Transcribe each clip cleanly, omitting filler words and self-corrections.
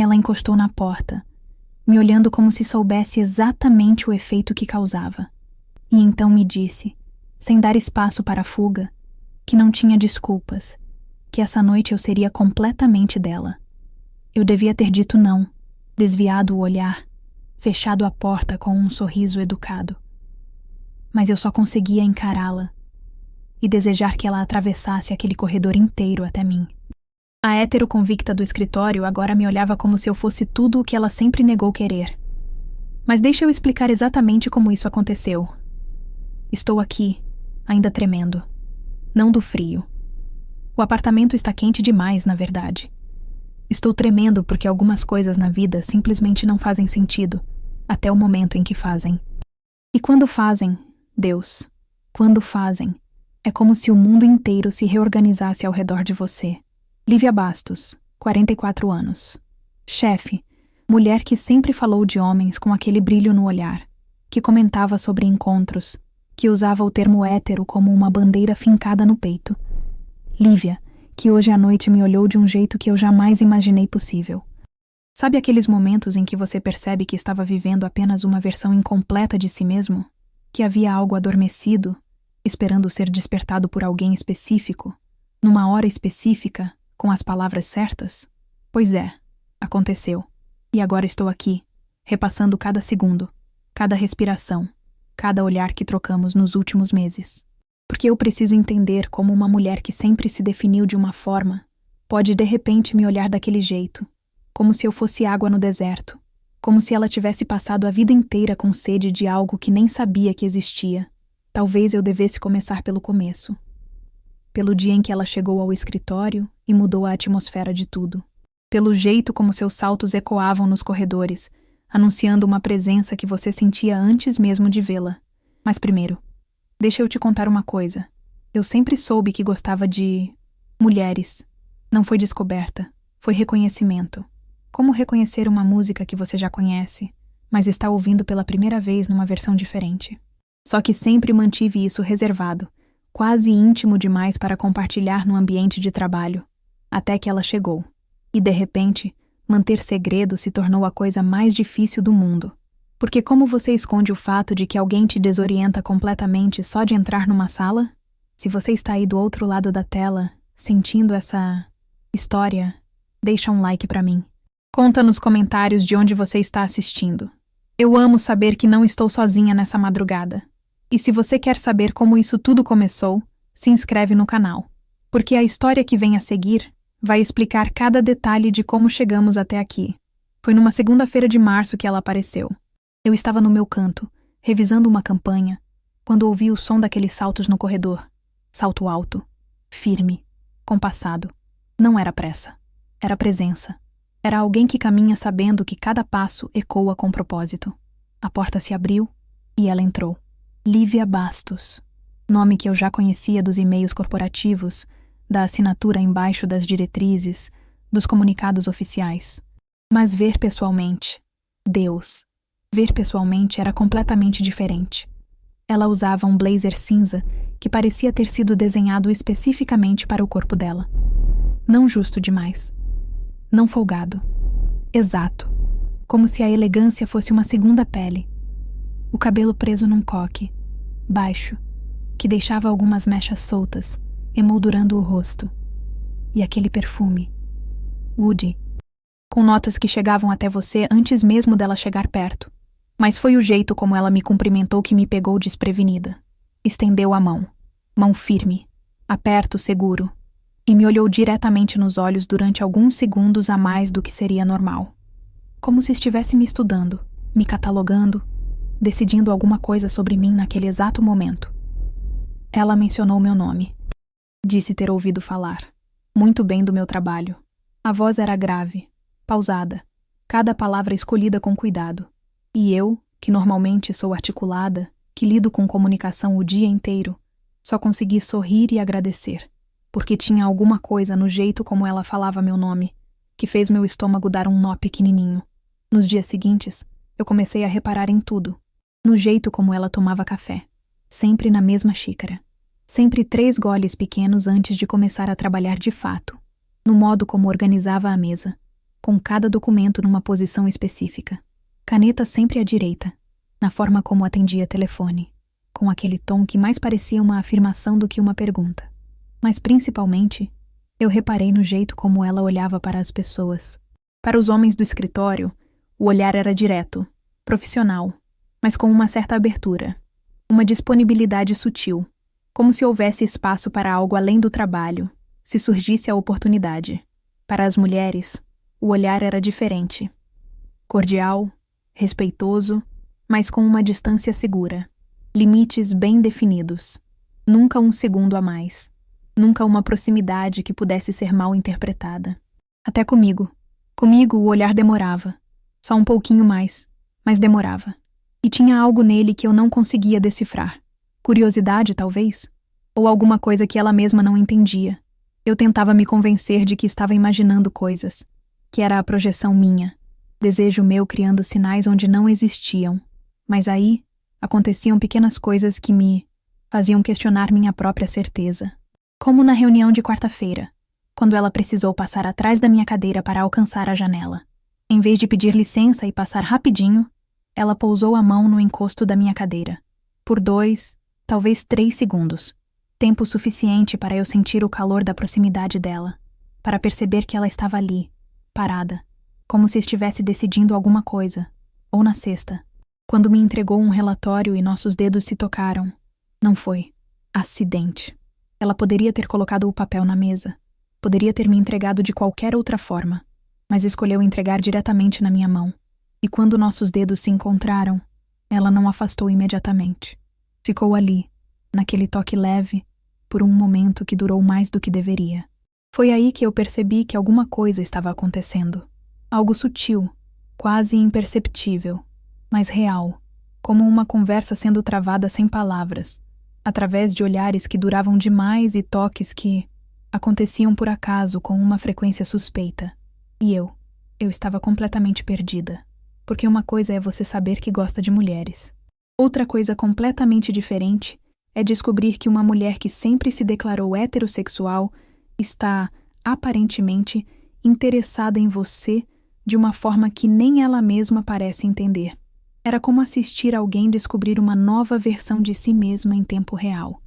Ela encostou na porta, me olhando como se soubesse exatamente o efeito que causava. E então me disse, sem dar espaço para a fuga, que não tinha desculpas, que essa noite eu seria completamente dela. Eu devia ter dito não, desviado o olhar, fechado a porta com um sorriso educado. Mas eu só conseguia encará-la e desejar que ela atravessasse aquele corredor inteiro até mim. A hétero convicta do escritório agora me olhava como se eu fosse tudo o que ela sempre negou querer. Mas deixa eu explicar exatamente como isso aconteceu. Estou aqui, ainda tremendo. Não do frio. O apartamento está quente demais, na verdade. Estou tremendo porque algumas coisas na vida simplesmente não fazem sentido, até o momento em que fazem. E quando fazem, Deus, quando fazem, é como se o mundo inteiro se reorganizasse ao redor de você. Lívia Bastos, 44 anos. Chefe, mulher que sempre falou de homens com aquele brilho no olhar, que comentava sobre encontros, que usava o termo hétero como uma bandeira fincada no peito. Lívia, que hoje à noite me olhou de um jeito que eu jamais imaginei possível. Sabe aqueles momentos em que você percebe que estava vivendo apenas uma versão incompleta de si mesmo? Que havia algo adormecido, esperando ser despertado por alguém específico, numa hora específica, com as palavras certas? Pois é, aconteceu. E agora estou aqui, repassando cada segundo, cada respiração, cada olhar que trocamos nos últimos meses. Porque eu preciso entender como uma mulher que sempre se definiu de uma forma pode de repente me olhar daquele jeito, como se eu fosse água no deserto, como se ela tivesse passado a vida inteira com sede de algo que nem sabia que existia. Talvez eu devesse começar pelo começo. Pelo dia em que ela chegou ao escritório e mudou a atmosfera de tudo. Pelo jeito como seus saltos ecoavam nos corredores, anunciando uma presença que você sentia antes mesmo de vê-la. Mas primeiro, deixa eu te contar uma coisa. Eu sempre soube que gostava de mulheres. Não foi descoberta, foi reconhecimento. Como reconhecer uma música que você já conhece, mas está ouvindo pela primeira vez numa versão diferente. Só que sempre mantive isso reservado, quase íntimo demais para compartilhar no ambiente de trabalho, até que ela chegou. E, de repente, manter segredo se tornou a coisa mais difícil do mundo. Porque como você esconde o fato de que alguém te desorienta completamente só de entrar numa sala? Se você está aí do outro lado da tela, sentindo essa história, deixa um like pra mim. Conta nos comentários de onde você está assistindo. Eu amo saber que não estou sozinha nessa madrugada. E se você quer saber como isso tudo começou, se inscreve no canal. Porque a história que vem a seguir vai explicar cada detalhe de como chegamos até aqui. Foi numa segunda-feira de março que ela apareceu. Eu estava no meu canto, revisando uma campanha, quando ouvi o som daqueles saltos no corredor. Salto alto, firme, compassado. Não era pressa. Era presença. Era alguém que caminha sabendo que cada passo ecoa com propósito. A porta se abriu e ela entrou. Lívia Bastos. Nome que eu já conhecia dos e-mails corporativos, da assinatura embaixo das diretrizes, dos comunicados oficiais. Mas ver pessoalmente, Deus, ver pessoalmente era completamente diferente. Ela usava um blazer cinza que parecia ter sido desenhado especificamente para o corpo dela. Não justo demais. Não folgado. Exato. Como se a elegância fosse uma segunda pele. O cabelo preso num coque, baixo, que deixava algumas mechas soltas, emoldurando o rosto. E aquele perfume. Woody. Com notas que chegavam até você antes mesmo dela chegar perto. Mas foi o jeito como ela me cumprimentou que me pegou desprevenida. Estendeu a mão. Mão firme. Aperto seguro. E me olhou diretamente nos olhos durante alguns segundos a mais do que seria normal. Como se estivesse me estudando, me catalogando, decidindo alguma coisa sobre mim naquele exato momento. Ela mencionou meu nome. Disse ter ouvido falar. Muito bem do meu trabalho. A voz era grave, pausada, cada palavra escolhida com cuidado. E eu, que normalmente sou articulada, que lido com comunicação o dia inteiro, só consegui sorrir e agradecer. Porque tinha alguma coisa no jeito como ela falava meu nome, que fez meu estômago dar um nó pequenininho. Nos dias seguintes, eu comecei a reparar em tudo. No jeito como ela tomava café. Sempre na mesma xícara. Sempre 3 goles pequenos antes de começar a trabalhar de fato. No modo como organizava a mesa. com cada documento numa posição específica. Caneta sempre à direita, na forma como atendia telefone, com aquele tom que mais parecia uma afirmação do que uma pergunta. Mas principalmente, eu reparei no jeito como ela olhava para as pessoas. Para os homens do escritório, o olhar era direto, profissional, mas com uma certa abertura, uma disponibilidade sutil, como se houvesse espaço para algo além do trabalho, se surgisse a oportunidade. Para as mulheres, o olhar era diferente, cordial, respeitoso, mas com uma distância segura, limites bem definidos, nunca um segundo a mais, nunca uma proximidade que pudesse ser mal interpretada. Até comigo. Comigo o olhar demorava, só um pouquinho mais, mas demorava. E tinha algo nele que eu não conseguia decifrar. Curiosidade, talvez? Ou alguma coisa que ela mesma não entendia. Eu tentava me convencer de que estava imaginando coisas, que era a projeção minha, desejo meu criando sinais onde não existiam. Mas aí aconteciam pequenas coisas que me faziam questionar minha própria certeza. Como na reunião de quarta-feira, quando ela precisou passar atrás da minha cadeira para alcançar a janela. Em vez de pedir licença e passar rapidinho, ela pousou a mão no encosto da minha cadeira. Por 2, talvez 3 segundos. Tempo suficiente para eu sentir o calor da proximidade dela, para perceber que ela estava ali, parada, como se estivesse decidindo alguma coisa. Ou na sexta, quando me entregou um relatório e nossos dedos se tocaram. Não foi acidente. Ela poderia ter colocado o papel na mesa, poderia ter me entregado de qualquer outra forma, mas escolheu entregar diretamente na minha mão. E quando nossos dedos se encontraram, ela não afastou imediatamente. Ficou ali, naquele toque leve, por um momento que durou mais do que deveria. Foi aí que eu percebi que alguma coisa estava acontecendo. Algo sutil, quase imperceptível, mas real, como uma conversa sendo travada sem palavras, através de olhares que duravam demais e toques que aconteciam por acaso com uma frequência suspeita. E eu estava completamente perdida. Porque uma coisa é você saber que gosta de mulheres. Outra coisa completamente diferente é descobrir que uma mulher que sempre se declarou heterossexual está, aparentemente, interessada em você de uma forma que nem ela mesma parece entender. Era como assistir alguém descobrir uma nova versão de si mesma em tempo real.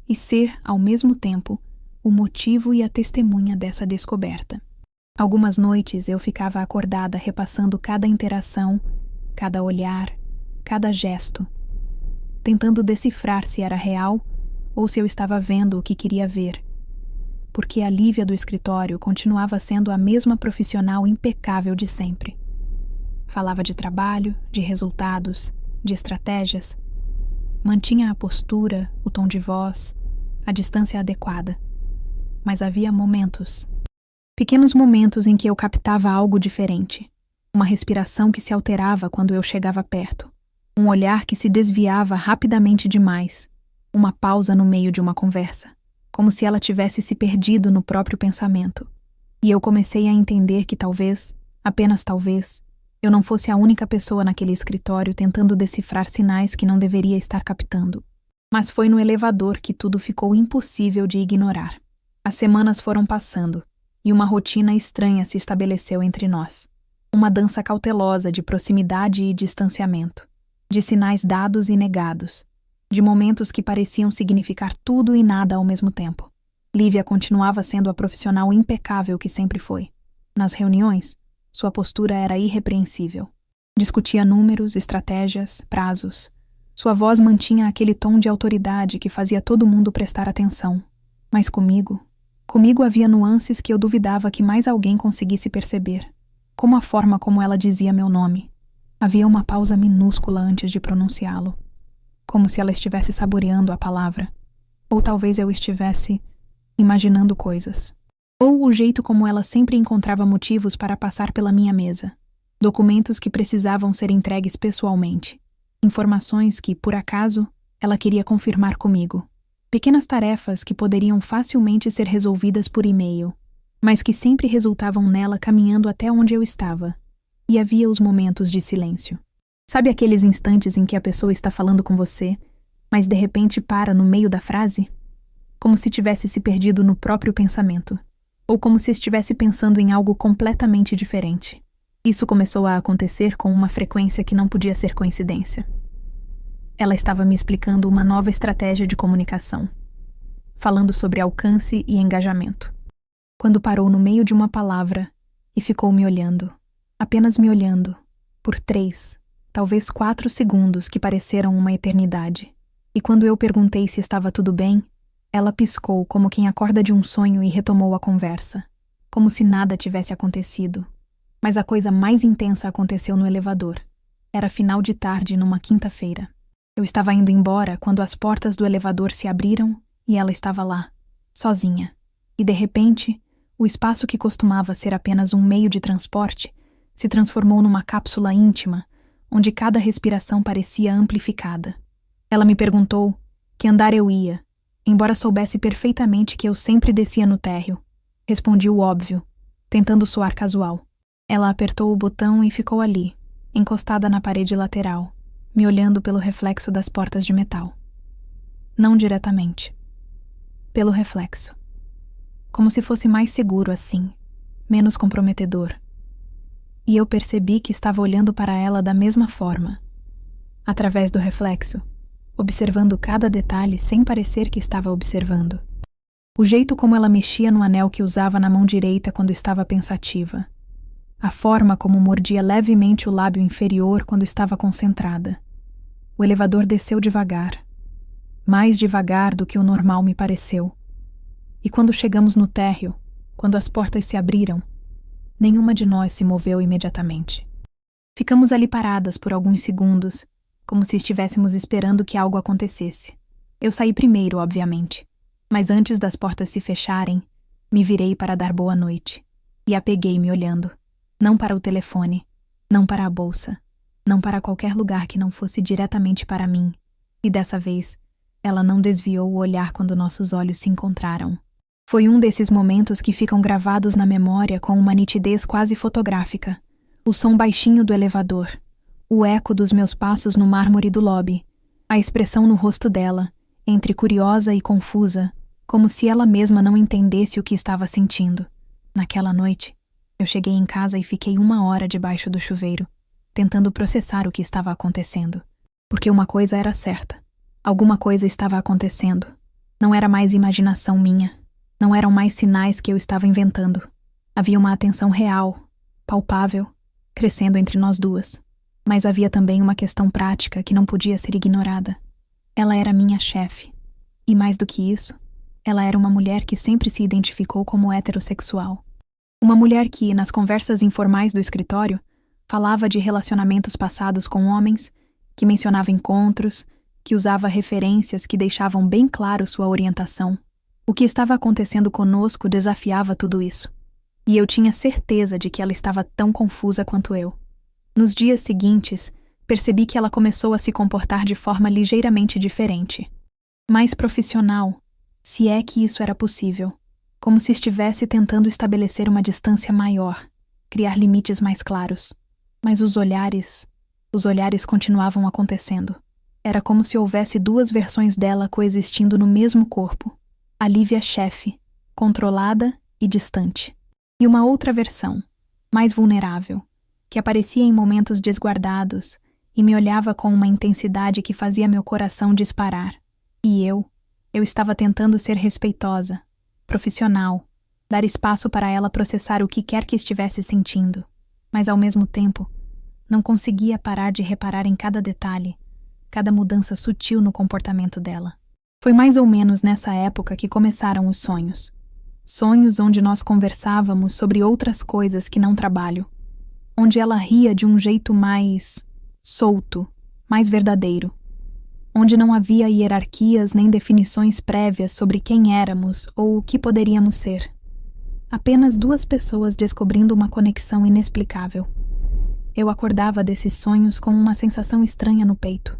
E ser, ao mesmo tempo, o motivo e a testemunha dessa descoberta. Algumas noites eu ficava acordada repassando cada interação, cada olhar, cada gesto, tentando decifrar se era real ou se eu estava vendo o que queria ver. Porque a Lívia do escritório continuava sendo a mesma profissional impecável de sempre. Falava de trabalho, de resultados, de estratégias. Mantinha a postura, o tom de voz, a distância adequada. Mas havia momentos, pequenos momentos em que eu captava algo diferente. Uma respiração que se alterava quando eu chegava perto. Um olhar que se desviava rapidamente demais. Uma pausa no meio de uma conversa, como se ela tivesse se perdido no próprio pensamento. E eu comecei a entender que talvez, apenas talvez, eu não fosse a única pessoa naquele escritório tentando decifrar sinais que não deveria estar captando. Mas foi no elevador que tudo ficou impossível de ignorar. As semanas foram passando, e uma rotina estranha se estabeleceu entre nós. Uma dança cautelosa de proximidade e distanciamento, de sinais dados e negados, de momentos que pareciam significar tudo e nada ao mesmo tempo. Lívia continuava sendo a profissional impecável que sempre foi. Nas reuniões, sua postura era irrepreensível. Discutia números, estratégias, prazos. Sua voz mantinha aquele tom de autoridade que fazia todo mundo prestar atenção. Mas comigo havia nuances que eu duvidava que mais alguém conseguisse perceber. Como a forma como ela dizia meu nome. Havia uma pausa minúscula antes de pronunciá-lo. Como se ela estivesse saboreando a palavra. Ou talvez eu estivesse imaginando coisas. Ou o jeito como ela sempre encontrava motivos para passar pela minha mesa. Documentos que precisavam ser entregues pessoalmente. Informações que, por acaso, ela queria confirmar comigo. Pequenas tarefas que poderiam facilmente ser resolvidas por e-mail, mas que sempre resultavam nela caminhando até onde eu estava. E havia os momentos de silêncio. Sabe aqueles instantes em que a pessoa está falando com você, mas de repente para no meio da frase? Como se tivesse se perdido no próprio pensamento. ou como se estivesse pensando em algo completamente diferente. Isso começou a acontecer com uma frequência que não podia ser coincidência. Ela estava me explicando uma nova estratégia de comunicação, falando sobre alcance e engajamento. Quando parou no meio de uma palavra e ficou me olhando, apenas me olhando, por 3, talvez 4 segundos que pareceram uma eternidade. E quando eu perguntei se estava tudo bem, ela piscou como quem acorda de um sonho e retomou a conversa, como se nada tivesse acontecido. Mas a coisa mais intensa aconteceu no elevador. Era final de tarde numa quinta-feira. Eu estava indo embora quando as portas do elevador se abriram e ela estava lá, sozinha. E de repente, o espaço que costumava ser apenas um meio de transporte se transformou numa cápsula íntima, onde cada respiração parecia amplificada. Ela me perguntou que andar eu ia, embora soubesse perfeitamente que eu sempre descia no térreo. Respondi o óbvio, tentando soar casual. Ela apertou o botão e ficou ali, encostada na parede lateral, me olhando pelo reflexo das portas de metal. Não diretamente. Pelo reflexo. Como se fosse mais seguro assim, menos comprometedor. E eu percebi que estava olhando para ela da mesma forma, através do reflexo, observando cada detalhe sem parecer que estava observando. O jeito como ela mexia no anel que usava na mão direita quando estava pensativa. A forma como mordia levemente o lábio inferior quando estava concentrada. O elevador desceu devagar. Mais devagar do que o normal me pareceu. E quando chegamos no térreo, quando as portas se abriram, nenhuma de nós se moveu imediatamente. Ficamos ali paradas por alguns segundos, como se estivéssemos esperando que algo acontecesse. Eu saí primeiro, obviamente, mas antes das portas se fecharem, me virei para dar boa noite. E a peguei me olhando. Não para o telefone, não para a bolsa, não para qualquer lugar que não fosse diretamente para mim. E dessa vez, ela não desviou o olhar quando nossos olhos se encontraram. Foi um desses momentos que ficam gravados na memória com uma nitidez quase fotográfica. O som baixinho do elevador, o eco dos meus passos no mármore do lobby, a expressão no rosto dela, entre curiosa e confusa, como se ela mesma não entendesse o que estava sentindo. Naquela noite, eu cheguei em casa e fiquei 1 hora debaixo do chuveiro, tentando processar o que estava acontecendo. Porque uma coisa era certa. Alguma coisa estava acontecendo. Não era mais imaginação minha. Não eram mais sinais que eu estava inventando. Havia uma atenção real, palpável, crescendo entre nós duas. Mas havia também uma questão prática que não podia ser ignorada. Ela era minha chefe. E mais do que isso, ela era uma mulher que sempre se identificou como heterossexual. Uma mulher que, nas conversas informais do escritório, falava de relacionamentos passados com homens, que mencionava encontros, que usava referências que deixavam bem claro sua orientação. O que estava acontecendo conosco desafiava tudo isso. E eu tinha certeza de que ela estava tão confusa quanto eu. Nos dias seguintes, percebi que ela começou a se comportar de forma ligeiramente diferente. Mais profissional, se é que isso era possível. Como se estivesse tentando estabelecer uma distância maior, criar limites mais claros. Mas os olhares continuavam acontecendo. Era como se houvesse 2 versões dela coexistindo no mesmo corpo. A Lívia chefe, controlada e distante. E uma outra versão, mais vulnerável, que aparecia em momentos desguardados e me olhava com uma intensidade que fazia meu coração disparar. E eu estava tentando ser respeitosa, profissional, dar espaço para ela processar o que quer que estivesse sentindo, mas ao mesmo tempo, não conseguia parar de reparar em cada detalhe, cada mudança sutil no comportamento dela. Foi mais ou menos nessa época que começaram os sonhos. Sonhos onde nós conversávamos sobre outras coisas que não trabalho, onde ela ria de um jeito mais solto, mais verdadeiro, onde não havia hierarquias nem definições prévias sobre quem éramos ou o que poderíamos ser. Apenas 2 pessoas descobrindo uma conexão inexplicável. Eu acordava desses sonhos com uma sensação estranha no peito.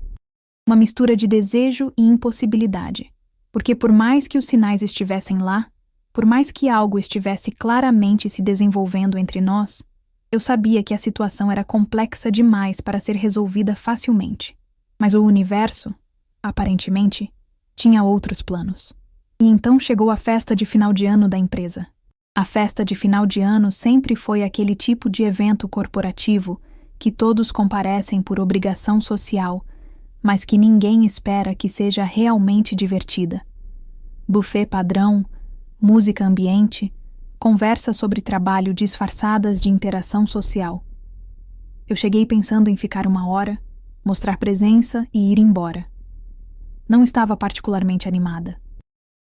Uma mistura de desejo e impossibilidade, porque por mais que os sinais estivessem lá, por mais que algo estivesse claramente se desenvolvendo entre nós, eu sabia que a situação era complexa demais para ser resolvida facilmente. Mas o universo, aparentemente, tinha outros planos. E então chegou a festa de final de ano da empresa. A festa de final de ano sempre foi aquele tipo de evento corporativo que todos comparecem por obrigação social, mas que ninguém espera que seja realmente divertida. Buffet padrão, música ambiente, conversa sobre trabalho disfarçadas de interação social. Eu cheguei pensando em ficar 1 hora, mostrar presença e ir embora. Não estava particularmente animada.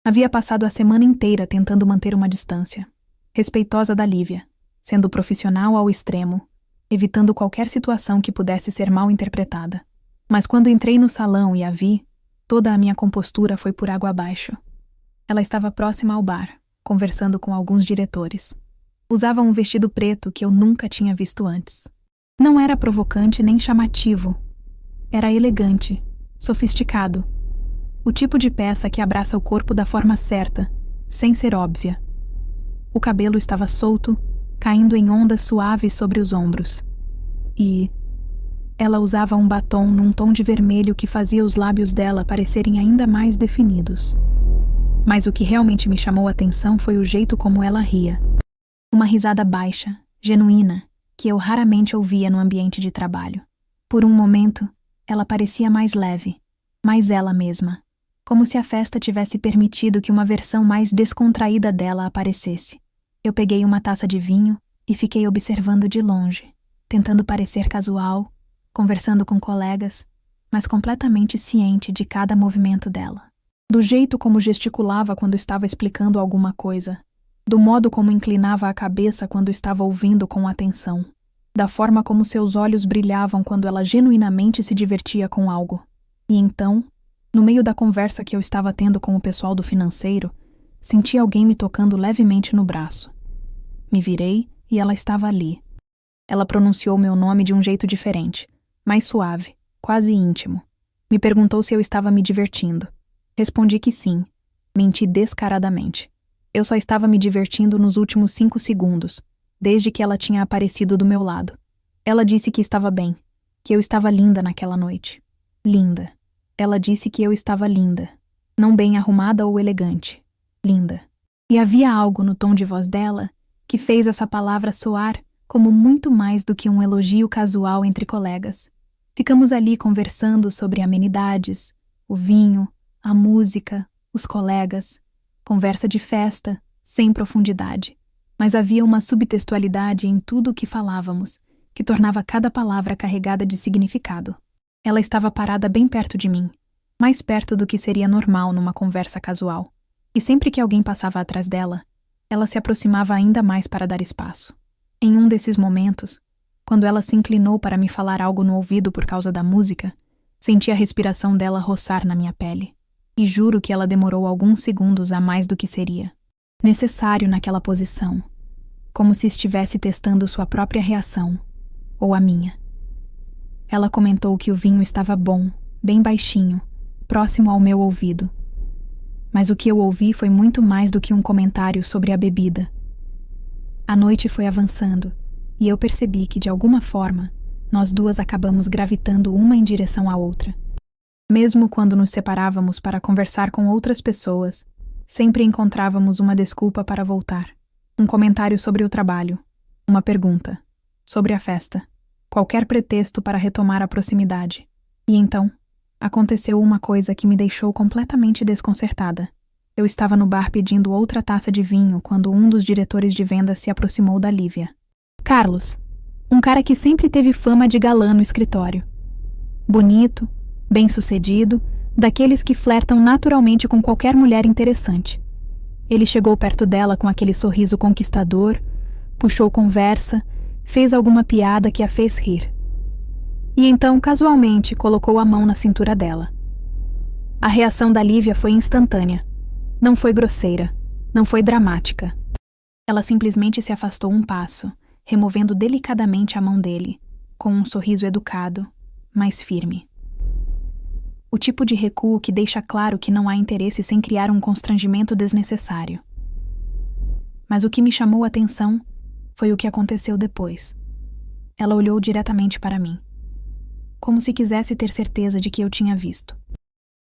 Havia passado a semana inteira tentando manter uma distância, respeitosa da Lívia, sendo profissional ao extremo, evitando qualquer situação que pudesse ser mal interpretada. Mas quando entrei no salão e a vi, toda a minha compostura foi por água abaixo. Ela estava próxima ao bar, conversando com alguns diretores. Usava um vestido preto que eu nunca tinha visto antes. Não era provocante nem chamativo. Era elegante, sofisticado. O tipo de peça que abraça o corpo da forma certa, sem ser óbvia. O cabelo estava solto, caindo em ondas suaves sobre os ombros. E ela usava um batom num tom de vermelho que fazia os lábios dela parecerem ainda mais definidos. Mas o que realmente me chamou a atenção foi o jeito como ela ria. Uma risada baixa, genuína, que eu raramente ouvia no ambiente de trabalho. Por um momento, ela parecia mais leve, mais ela mesma, como se a festa tivesse permitido que uma versão mais descontraída dela aparecesse. Eu peguei uma taça de vinho e fiquei observando de longe, tentando parecer casual, conversando com colegas, mas completamente ciente de cada movimento dela. Do jeito como gesticulava quando estava explicando alguma coisa, do modo como inclinava a cabeça quando estava ouvindo com atenção, da forma como seus olhos brilhavam quando ela genuinamente se divertia com algo. E então, no meio da conversa que eu estava tendo com o pessoal do financeiro, senti alguém me tocando levemente no braço. Me virei e ela estava ali. Ela pronunciou meu nome de um jeito diferente, mais suave, quase íntimo. Me perguntou se eu estava me divertindo. Respondi que sim. Menti descaradamente. Eu só estava me divertindo nos últimos 5 segundos, desde que ela tinha aparecido do meu lado. Ela disse que estava bem, que eu estava linda naquela noite. Linda. Ela disse que eu estava linda. Não bem arrumada ou elegante. Linda. E havia algo no tom de voz dela que fez essa palavra soar como muito mais do que um elogio casual entre colegas. Ficamos ali conversando sobre amenidades, o vinho, a música, os colegas. Conversa de festa, sem profundidade. Mas havia uma subtextualidade em tudo o que falávamos, que tornava cada palavra carregada de significado. Ela estava parada bem perto de mim, mais perto do que seria normal numa conversa casual. E sempre que alguém passava atrás dela, ela se aproximava ainda mais para dar espaço. Em um desses momentos, quando ela se inclinou para me falar algo no ouvido por causa da música, senti a respiração dela roçar na minha pele. E juro que ela demorou alguns segundos a mais do que seria necessário naquela posição, como se estivesse testando sua própria reação, ou a minha. Ela comentou que o vinho estava bom, bem baixinho, próximo ao meu ouvido. Mas o que eu ouvi foi muito mais do que um comentário sobre a bebida. A noite foi avançando, e eu percebi que, de alguma forma, nós duas acabamos gravitando uma em direção à outra. Mesmo quando nos separávamos para conversar com outras pessoas, sempre encontrávamos uma desculpa para voltar. Um comentário sobre o trabalho, uma pergunta, sobre a festa, qualquer pretexto para retomar a proximidade. E então, aconteceu uma coisa que me deixou completamente desconcertada. Eu estava no bar pedindo outra taça de vinho quando um dos diretores de vendas se aproximou da Lívia. Carlos, um cara que sempre teve fama de galã no escritório. Bonito, bem-sucedido, daqueles que flertam naturalmente com qualquer mulher interessante. Ele chegou perto dela com aquele sorriso conquistador, puxou conversa, fez alguma piada que a fez rir. E então, casualmente, colocou a mão na cintura dela. A reação da Lívia foi instantânea. Não foi grosseira, não foi dramática. Ela simplesmente se afastou um passo, removendo delicadamente a mão dele, com um sorriso educado, mas firme. O tipo de recuo que deixa claro que não há interesse sem criar um constrangimento desnecessário. Mas o que me chamou a atenção foi o que aconteceu depois. Ela olhou diretamente para mim, como se quisesse ter certeza de que eu tinha visto.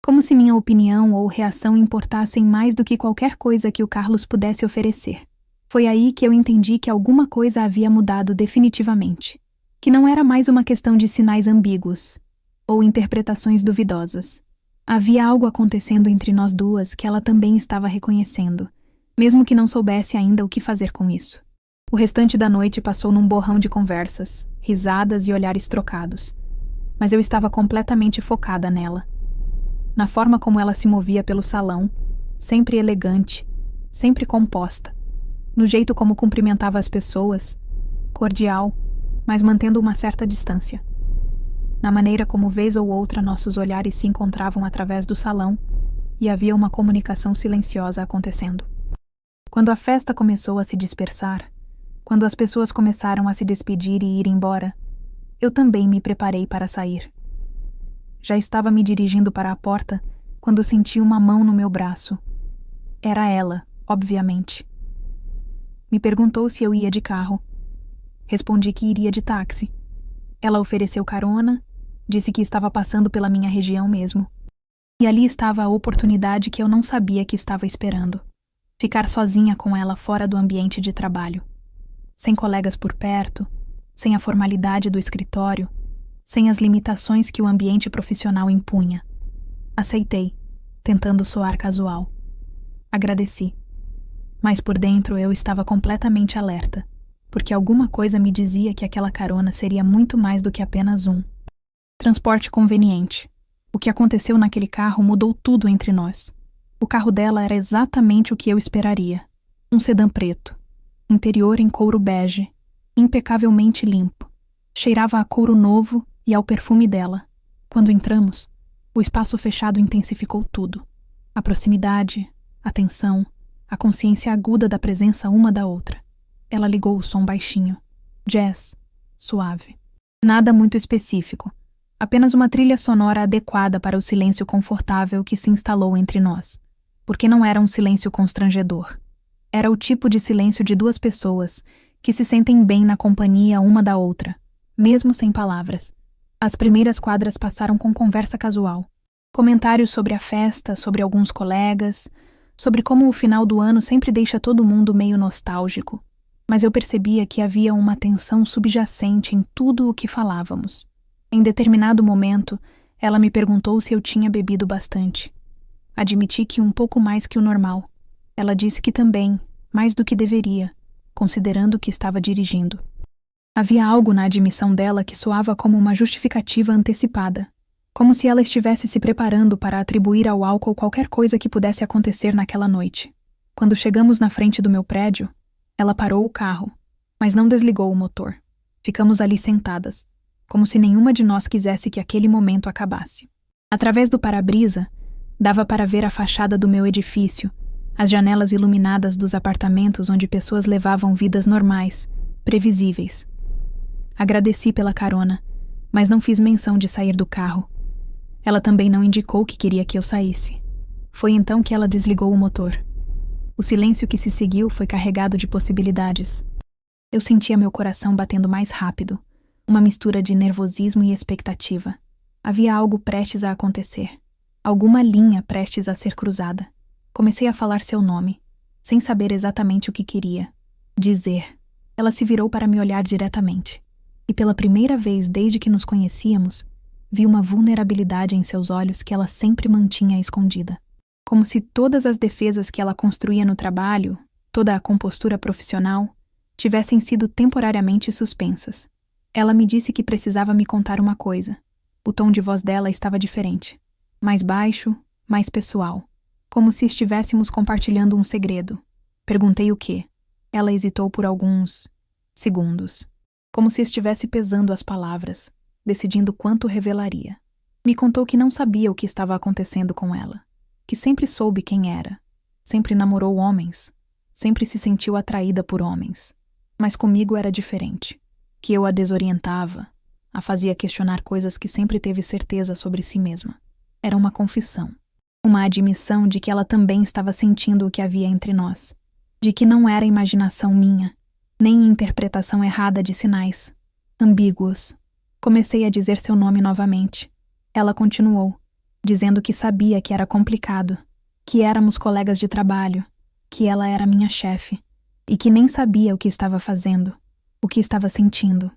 Como se minha opinião ou reação importassem mais do que qualquer coisa que o Carlos pudesse oferecer. Foi aí que eu entendi que alguma coisa havia mudado definitivamente, que não era mais uma questão de sinais ambíguos ou interpretações duvidosas. Havia algo acontecendo entre nós duas que ela também estava reconhecendo, mesmo que não soubesse ainda o que fazer com isso. O restante da noite passou num borrão de conversas, risadas e olhares trocados, mas eu estava completamente focada nela. Na forma como ela se movia pelo salão, sempre elegante, sempre composta, no jeito como cumprimentava as pessoas, cordial, mas mantendo uma certa distância. Na maneira como vez ou outra nossos olhares se encontravam através do salão e havia uma comunicação silenciosa acontecendo. Quando a festa começou a se dispersar, quando as pessoas começaram a se despedir e ir embora, eu também me preparei para sair. Já estava me dirigindo para a porta quando senti uma mão no meu braço. Era ela, obviamente. Me perguntou se eu ia de carro. Respondi que iria de táxi. Ela ofereceu carona, disse que estava passando pela minha região mesmo. E ali estava a oportunidade que eu não sabia que estava esperando. Ficar sozinha com ela fora do ambiente de trabalho. Sem colegas por perto, sem a formalidade do escritório, sem as limitações que o ambiente profissional impunha. Aceitei, tentando soar casual. Agradeci. Mas por dentro eu estava completamente alerta, porque alguma coisa me dizia que aquela carona seria muito mais do que apenas um transporte conveniente. O que aconteceu naquele carro mudou tudo entre nós. O carro dela era exatamente o que eu esperaria. Um sedã preto, interior em couro bege, impecavelmente limpo. Cheirava a couro novo e ao perfume dela. Quando entramos, o espaço fechado intensificou tudo. A proximidade, a tensão, a consciência aguda da presença uma da outra. Ela ligou o som baixinho. Jazz, suave. Nada muito específico. Apenas uma trilha sonora adequada para o silêncio confortável que se instalou entre nós. Porque não era um silêncio constrangedor. Era o tipo de silêncio de duas pessoas que se sentem bem na companhia uma da outra, mesmo sem palavras. As primeiras quadras passaram com conversa casual. Comentários sobre a festa, sobre alguns colegas, sobre como o final do ano sempre deixa todo mundo meio nostálgico. Mas eu percebia que havia uma tensão subjacente em tudo o que falávamos. Em determinado momento, ela me perguntou se eu tinha bebido bastante. Admiti que um pouco mais que o normal. Ela disse que também, mais do que deveria, considerando que estava dirigindo. Havia algo na admissão dela que soava como uma justificativa antecipada, como se ela estivesse se preparando para atribuir ao álcool qualquer coisa que pudesse acontecer naquela noite. Quando chegamos na frente do meu prédio, ela parou o carro, mas não desligou o motor. Ficamos ali sentadas, como se nenhuma de nós quisesse que aquele momento acabasse. Através do para-brisa, dava para ver a fachada do meu edifício, as janelas iluminadas dos apartamentos onde pessoas levavam vidas normais, previsíveis. Agradeci pela carona, mas não fiz menção de sair do carro. Ela também não indicou que queria que eu saísse. Foi então que ela desligou o motor. O silêncio que se seguiu foi carregado de possibilidades. Eu sentia meu coração batendo mais rápido, uma mistura de nervosismo e expectativa. Havia algo prestes a acontecer, alguma linha prestes a ser cruzada. Comecei a falar seu nome, sem saber exatamente o que queria dizer. Ela se virou para me olhar diretamente, e pela primeira vez desde que nos conhecíamos, vi uma vulnerabilidade em seus olhos que ela sempre mantinha escondida. Como se todas as defesas que ela construía no trabalho, toda a compostura profissional, tivessem sido temporariamente suspensas. Ela me disse que precisava me contar uma coisa. O tom de voz dela estava diferente. Mais baixo, mais pessoal. Como se estivéssemos compartilhando um segredo. Perguntei o quê? Ela hesitou por alguns segundos. Como se estivesse pesando as palavras, decidindo quanto revelaria. Me contou que não sabia o que estava acontecendo com ela. Que sempre soube quem era. Sempre namorou homens. Sempre se sentiu atraída por homens. Mas comigo era diferente. Que eu a desorientava, a fazia questionar coisas que sempre teve certeza sobre si mesma. Era uma confissão. Uma admissão de que ela também estava sentindo o que havia entre nós. De que não era imaginação minha, nem interpretação errada de sinais. Ambíguos. Comecei a dizer seu nome novamente. Ela continuou, dizendo que sabia que era complicado, que éramos colegas de trabalho, que ela era minha chefe, e que nem sabia o que estava fazendo, o que estava sentindo.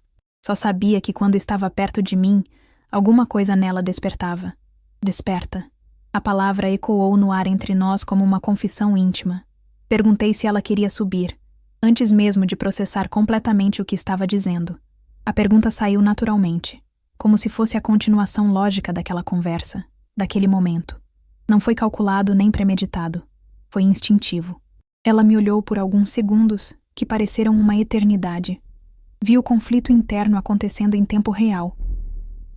Só sabia que quando estava perto de mim, alguma coisa nela despertava. Desperta. A palavra ecoou no ar entre nós como uma confissão íntima. Perguntei se ela queria subir, antes mesmo de processar completamente o que estava dizendo. A pergunta saiu naturalmente, como se fosse a continuação lógica daquela conversa, daquele momento. Não foi calculado nem premeditado. Foi instintivo. Ela me olhou por alguns segundos, que pareceram uma eternidade. Vi o conflito interno acontecendo em tempo real.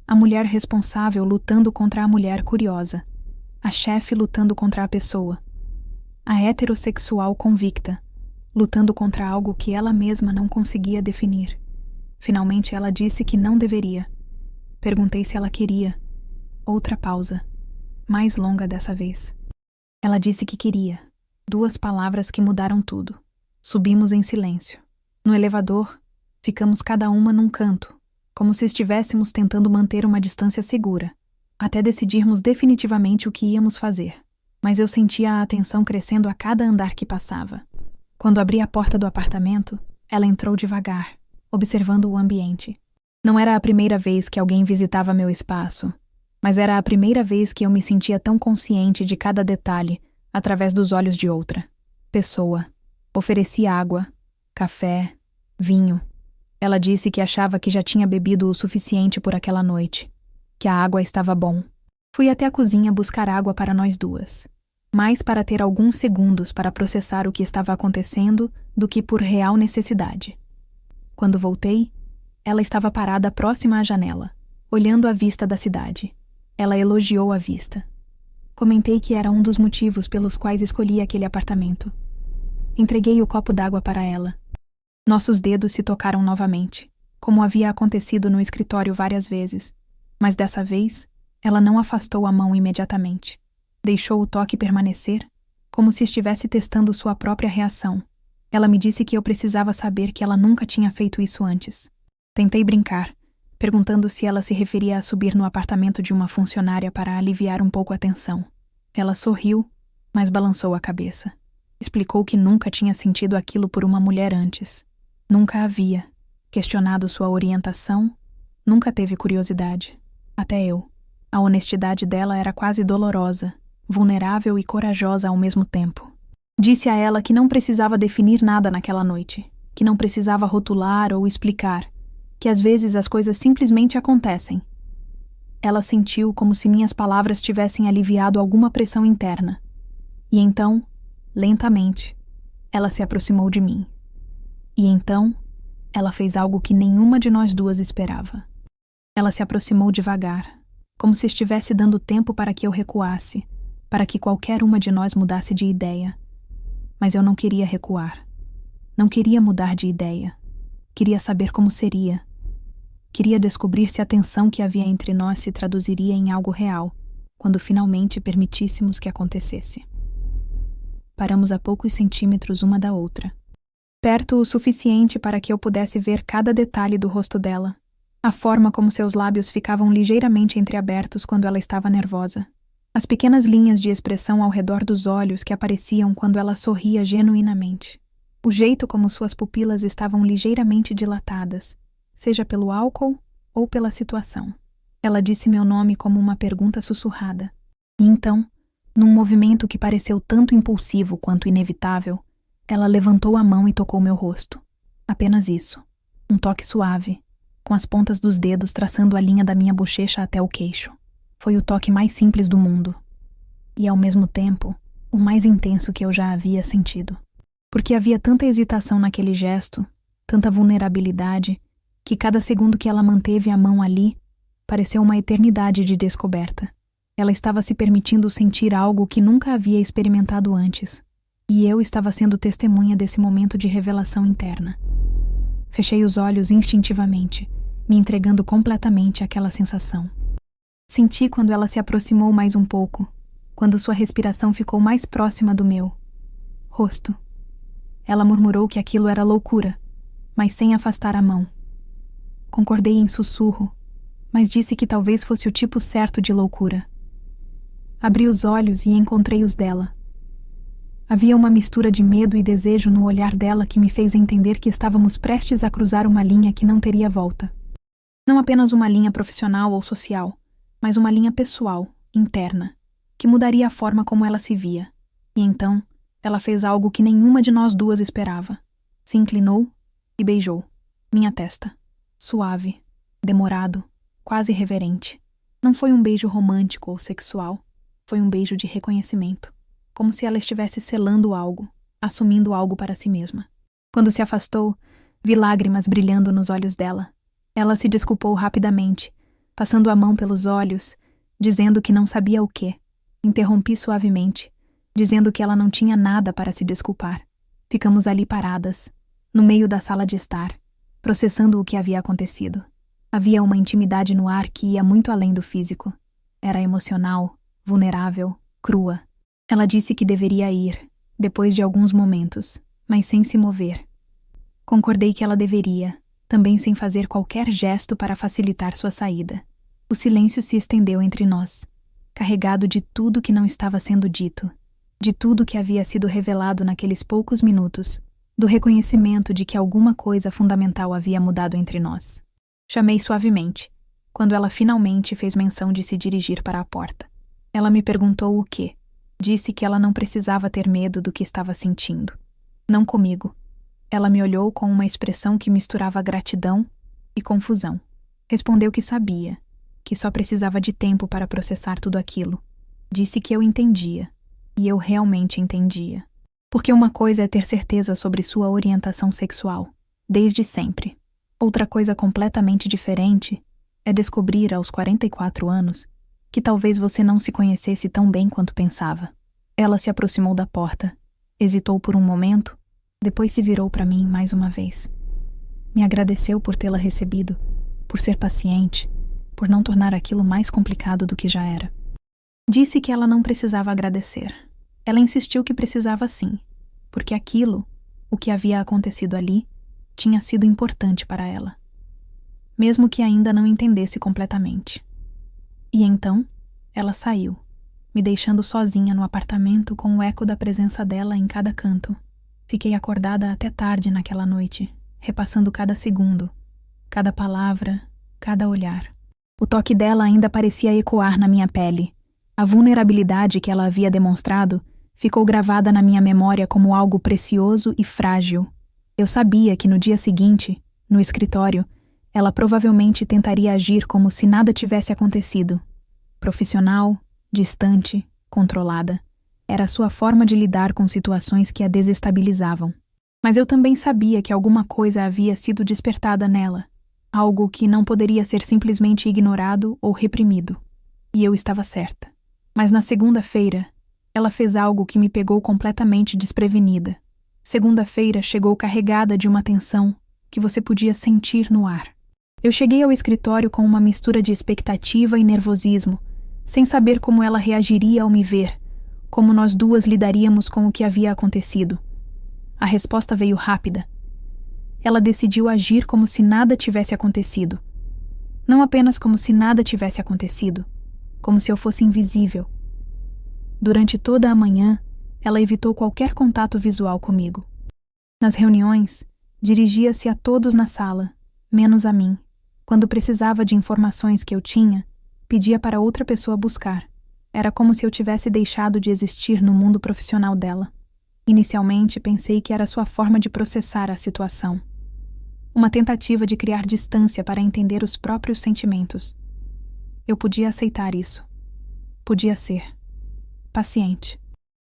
A mulher responsável lutando contra a mulher curiosa. A chefe lutando contra a pessoa. A heterossexual convicta, lutando contra algo que ela mesma não conseguia definir. Finalmente ela disse que não deveria. Perguntei se ela queria. Outra pausa, mais longa dessa vez. Ela disse que queria. 2 palavras que mudaram tudo. Subimos em silêncio. No elevador, ficamos cada uma num canto, como se estivéssemos tentando manter uma distância segura, até decidirmos definitivamente o que íamos fazer. Mas eu sentia a atenção crescendo a cada andar que passava. Quando abri a porta do apartamento, ela entrou devagar, observando o ambiente. Não era a primeira vez que alguém visitava meu espaço, mas era a primeira vez que eu me sentia tão consciente de cada detalhe através dos olhos de outra pessoa. Ofereci água, café, vinho. Ela disse que achava que já tinha bebido o suficiente por aquela noite, que a água estava bom. Fui até a cozinha buscar água para nós duas, mais para ter alguns segundos para processar o que estava acontecendo do que por real necessidade. Quando voltei, ela estava parada próxima à janela, olhando a vista da cidade. Ela elogiou a vista. Comentei que era um dos motivos pelos quais escolhi aquele apartamento. Entreguei o copo d'água para ela. Nossos dedos se tocaram novamente, como havia acontecido no escritório várias vezes, mas dessa vez, ela não afastou a mão imediatamente. Deixou o toque permanecer, como se estivesse testando sua própria reação. Ela me disse que eu precisava saber que ela nunca tinha feito isso antes. Tentei brincar, perguntando se ela se referia a subir no apartamento de uma funcionária para aliviar um pouco a tensão. Ela sorriu, mas balançou a cabeça. Explicou que nunca tinha sentido aquilo por uma mulher antes. Nunca havia questionado sua orientação, nunca teve curiosidade. Até eu. A honestidade dela era quase dolorosa, vulnerável e corajosa ao mesmo tempo. Disse a ela que não precisava definir nada naquela noite, que não precisava rotular ou explicar, que às vezes as coisas simplesmente acontecem. Ela sentiu como se minhas palavras tivessem aliviado alguma pressão interna. E então, lentamente, ela se aproximou de mim. E então, ela fez algo que nenhuma de nós duas esperava. Ela se aproximou devagar, como se estivesse dando tempo para que eu recuasse, para que qualquer uma de nós mudasse de ideia. Mas eu não queria recuar. Não queria mudar de ideia. Queria saber como seria. Queria descobrir se a tensão que havia entre nós se traduziria em algo real, quando finalmente permitíssemos que acontecesse. Paramos a poucos centímetros uma da outra. Perto o suficiente para que eu pudesse ver cada detalhe do rosto dela, a forma como seus lábios ficavam ligeiramente entreabertos quando ela estava nervosa, as pequenas linhas de expressão ao redor dos olhos que apareciam quando ela sorria genuinamente, o jeito como suas pupilas estavam ligeiramente dilatadas, seja pelo álcool ou pela situação. Ela disse meu nome como uma pergunta sussurrada. E então, num movimento que pareceu tanto impulsivo quanto inevitável, ela levantou a mão e tocou meu rosto. Apenas isso. Um toque suave, com as pontas dos dedos traçando a linha da minha bochecha até o queixo. Foi o toque mais simples do mundo. E, ao mesmo tempo, o mais intenso que eu já havia sentido. Porque havia tanta hesitação naquele gesto, tanta vulnerabilidade, que cada segundo que ela manteve a mão ali, pareceu uma eternidade de descoberta. Ela estava se permitindo sentir algo que nunca havia experimentado antes. E eu estava sendo testemunha desse momento de revelação interna. Fechei os olhos instintivamente, me entregando completamente àquela sensação. Senti quando ela se aproximou mais um pouco, quando sua respiração ficou mais próxima do meu rosto. Ela murmurou que aquilo era loucura, mas sem afastar a mão. Concordei em sussurro, mas disse que talvez fosse o tipo certo de loucura. Abri os olhos e encontrei os dela. Havia uma mistura de medo e desejo no olhar dela que me fez entender que estávamos prestes a cruzar uma linha que não teria volta. Não apenas uma linha profissional ou social, mas uma linha pessoal, interna, que mudaria a forma como ela se via. E então, ela fez algo que nenhuma de nós duas esperava. Se inclinou e beijou minha testa. Suave, demorado, quase reverente. Não foi um beijo romântico ou sexual. Foi um beijo de reconhecimento. Como se ela estivesse selando algo, assumindo algo para si mesma. Quando se afastou, vi lágrimas brilhando nos olhos dela. Ela se desculpou rapidamente, passando a mão pelos olhos, dizendo que não sabia o quê. Interrompi suavemente, dizendo que ela não tinha nada para se desculpar. Ficamos ali paradas, no meio da sala de estar, processando o que havia acontecido. Havia uma intimidade no ar que ia muito além do físico. Era emocional, vulnerável, crua. Ela disse que deveria ir, depois de alguns momentos, mas sem se mover. Concordei que ela deveria, também sem fazer qualquer gesto para facilitar sua saída. O silêncio se estendeu entre nós, carregado de tudo que não estava sendo dito, de tudo que havia sido revelado naqueles poucos minutos, do reconhecimento de que alguma coisa fundamental havia mudado entre nós. Chamei suavemente, quando ela finalmente fez menção de se dirigir para a porta. Ela me perguntou o quê. Disse que ela não precisava ter medo do que estava sentindo. Não comigo. Ela me olhou com uma expressão que misturava gratidão e confusão. Respondeu que sabia, que só precisava de tempo para processar tudo aquilo. Disse que eu entendia, e eu realmente entendia. Porque uma coisa é ter certeza sobre sua orientação sexual, desde sempre. Outra coisa completamente diferente é descobrir aos 44 anos que talvez você não se conhecesse tão bem quanto pensava. Ela se aproximou da porta, hesitou por um momento, depois se virou para mim mais uma vez. Me agradeceu por tê-la recebido, por ser paciente, por não tornar aquilo mais complicado do que já era. Disse que ela não precisava agradecer. Ela insistiu que precisava sim, porque aquilo, o que havia acontecido ali, tinha sido importante para ela, mesmo que ainda não entendesse completamente. E então, ela saiu, me deixando sozinha no apartamento com o eco da presença dela em cada canto. Fiquei acordada até tarde naquela noite, repassando cada segundo, cada palavra, cada olhar. O toque dela ainda parecia ecoar na minha pele. A vulnerabilidade que ela havia demonstrado ficou gravada na minha memória como algo precioso e frágil. Eu sabia que no dia seguinte, no escritório, ela provavelmente tentaria agir como se nada tivesse acontecido. Profissional, distante, controlada. Era a sua forma de lidar com situações que a desestabilizavam. Mas eu também sabia que alguma coisa havia sido despertada nela, algo que não poderia ser simplesmente ignorado ou reprimido. E eu estava certa. Mas na segunda-feira, ela fez algo que me pegou completamente desprevenida. Segunda-feira chegou carregada de uma tensão que você podia sentir no ar. Eu cheguei ao escritório com uma mistura de expectativa e nervosismo, sem saber como ela reagiria ao me ver, como nós duas lidaríamos com o que havia acontecido. A resposta veio rápida. Ela decidiu agir como se nada tivesse acontecido. Não apenas como se nada tivesse acontecido, como se eu fosse invisível. Durante toda a manhã, ela evitou qualquer contato visual comigo. Nas reuniões, dirigia-se a todos na sala, menos a mim. Quando precisava de informações que eu tinha, pedia para outra pessoa buscar. Era como se eu tivesse deixado de existir no mundo profissional dela. Inicialmente, pensei que era sua forma de processar a situação. Uma tentativa de criar distância para entender os próprios sentimentos. Eu podia aceitar isso. Podia ser paciente.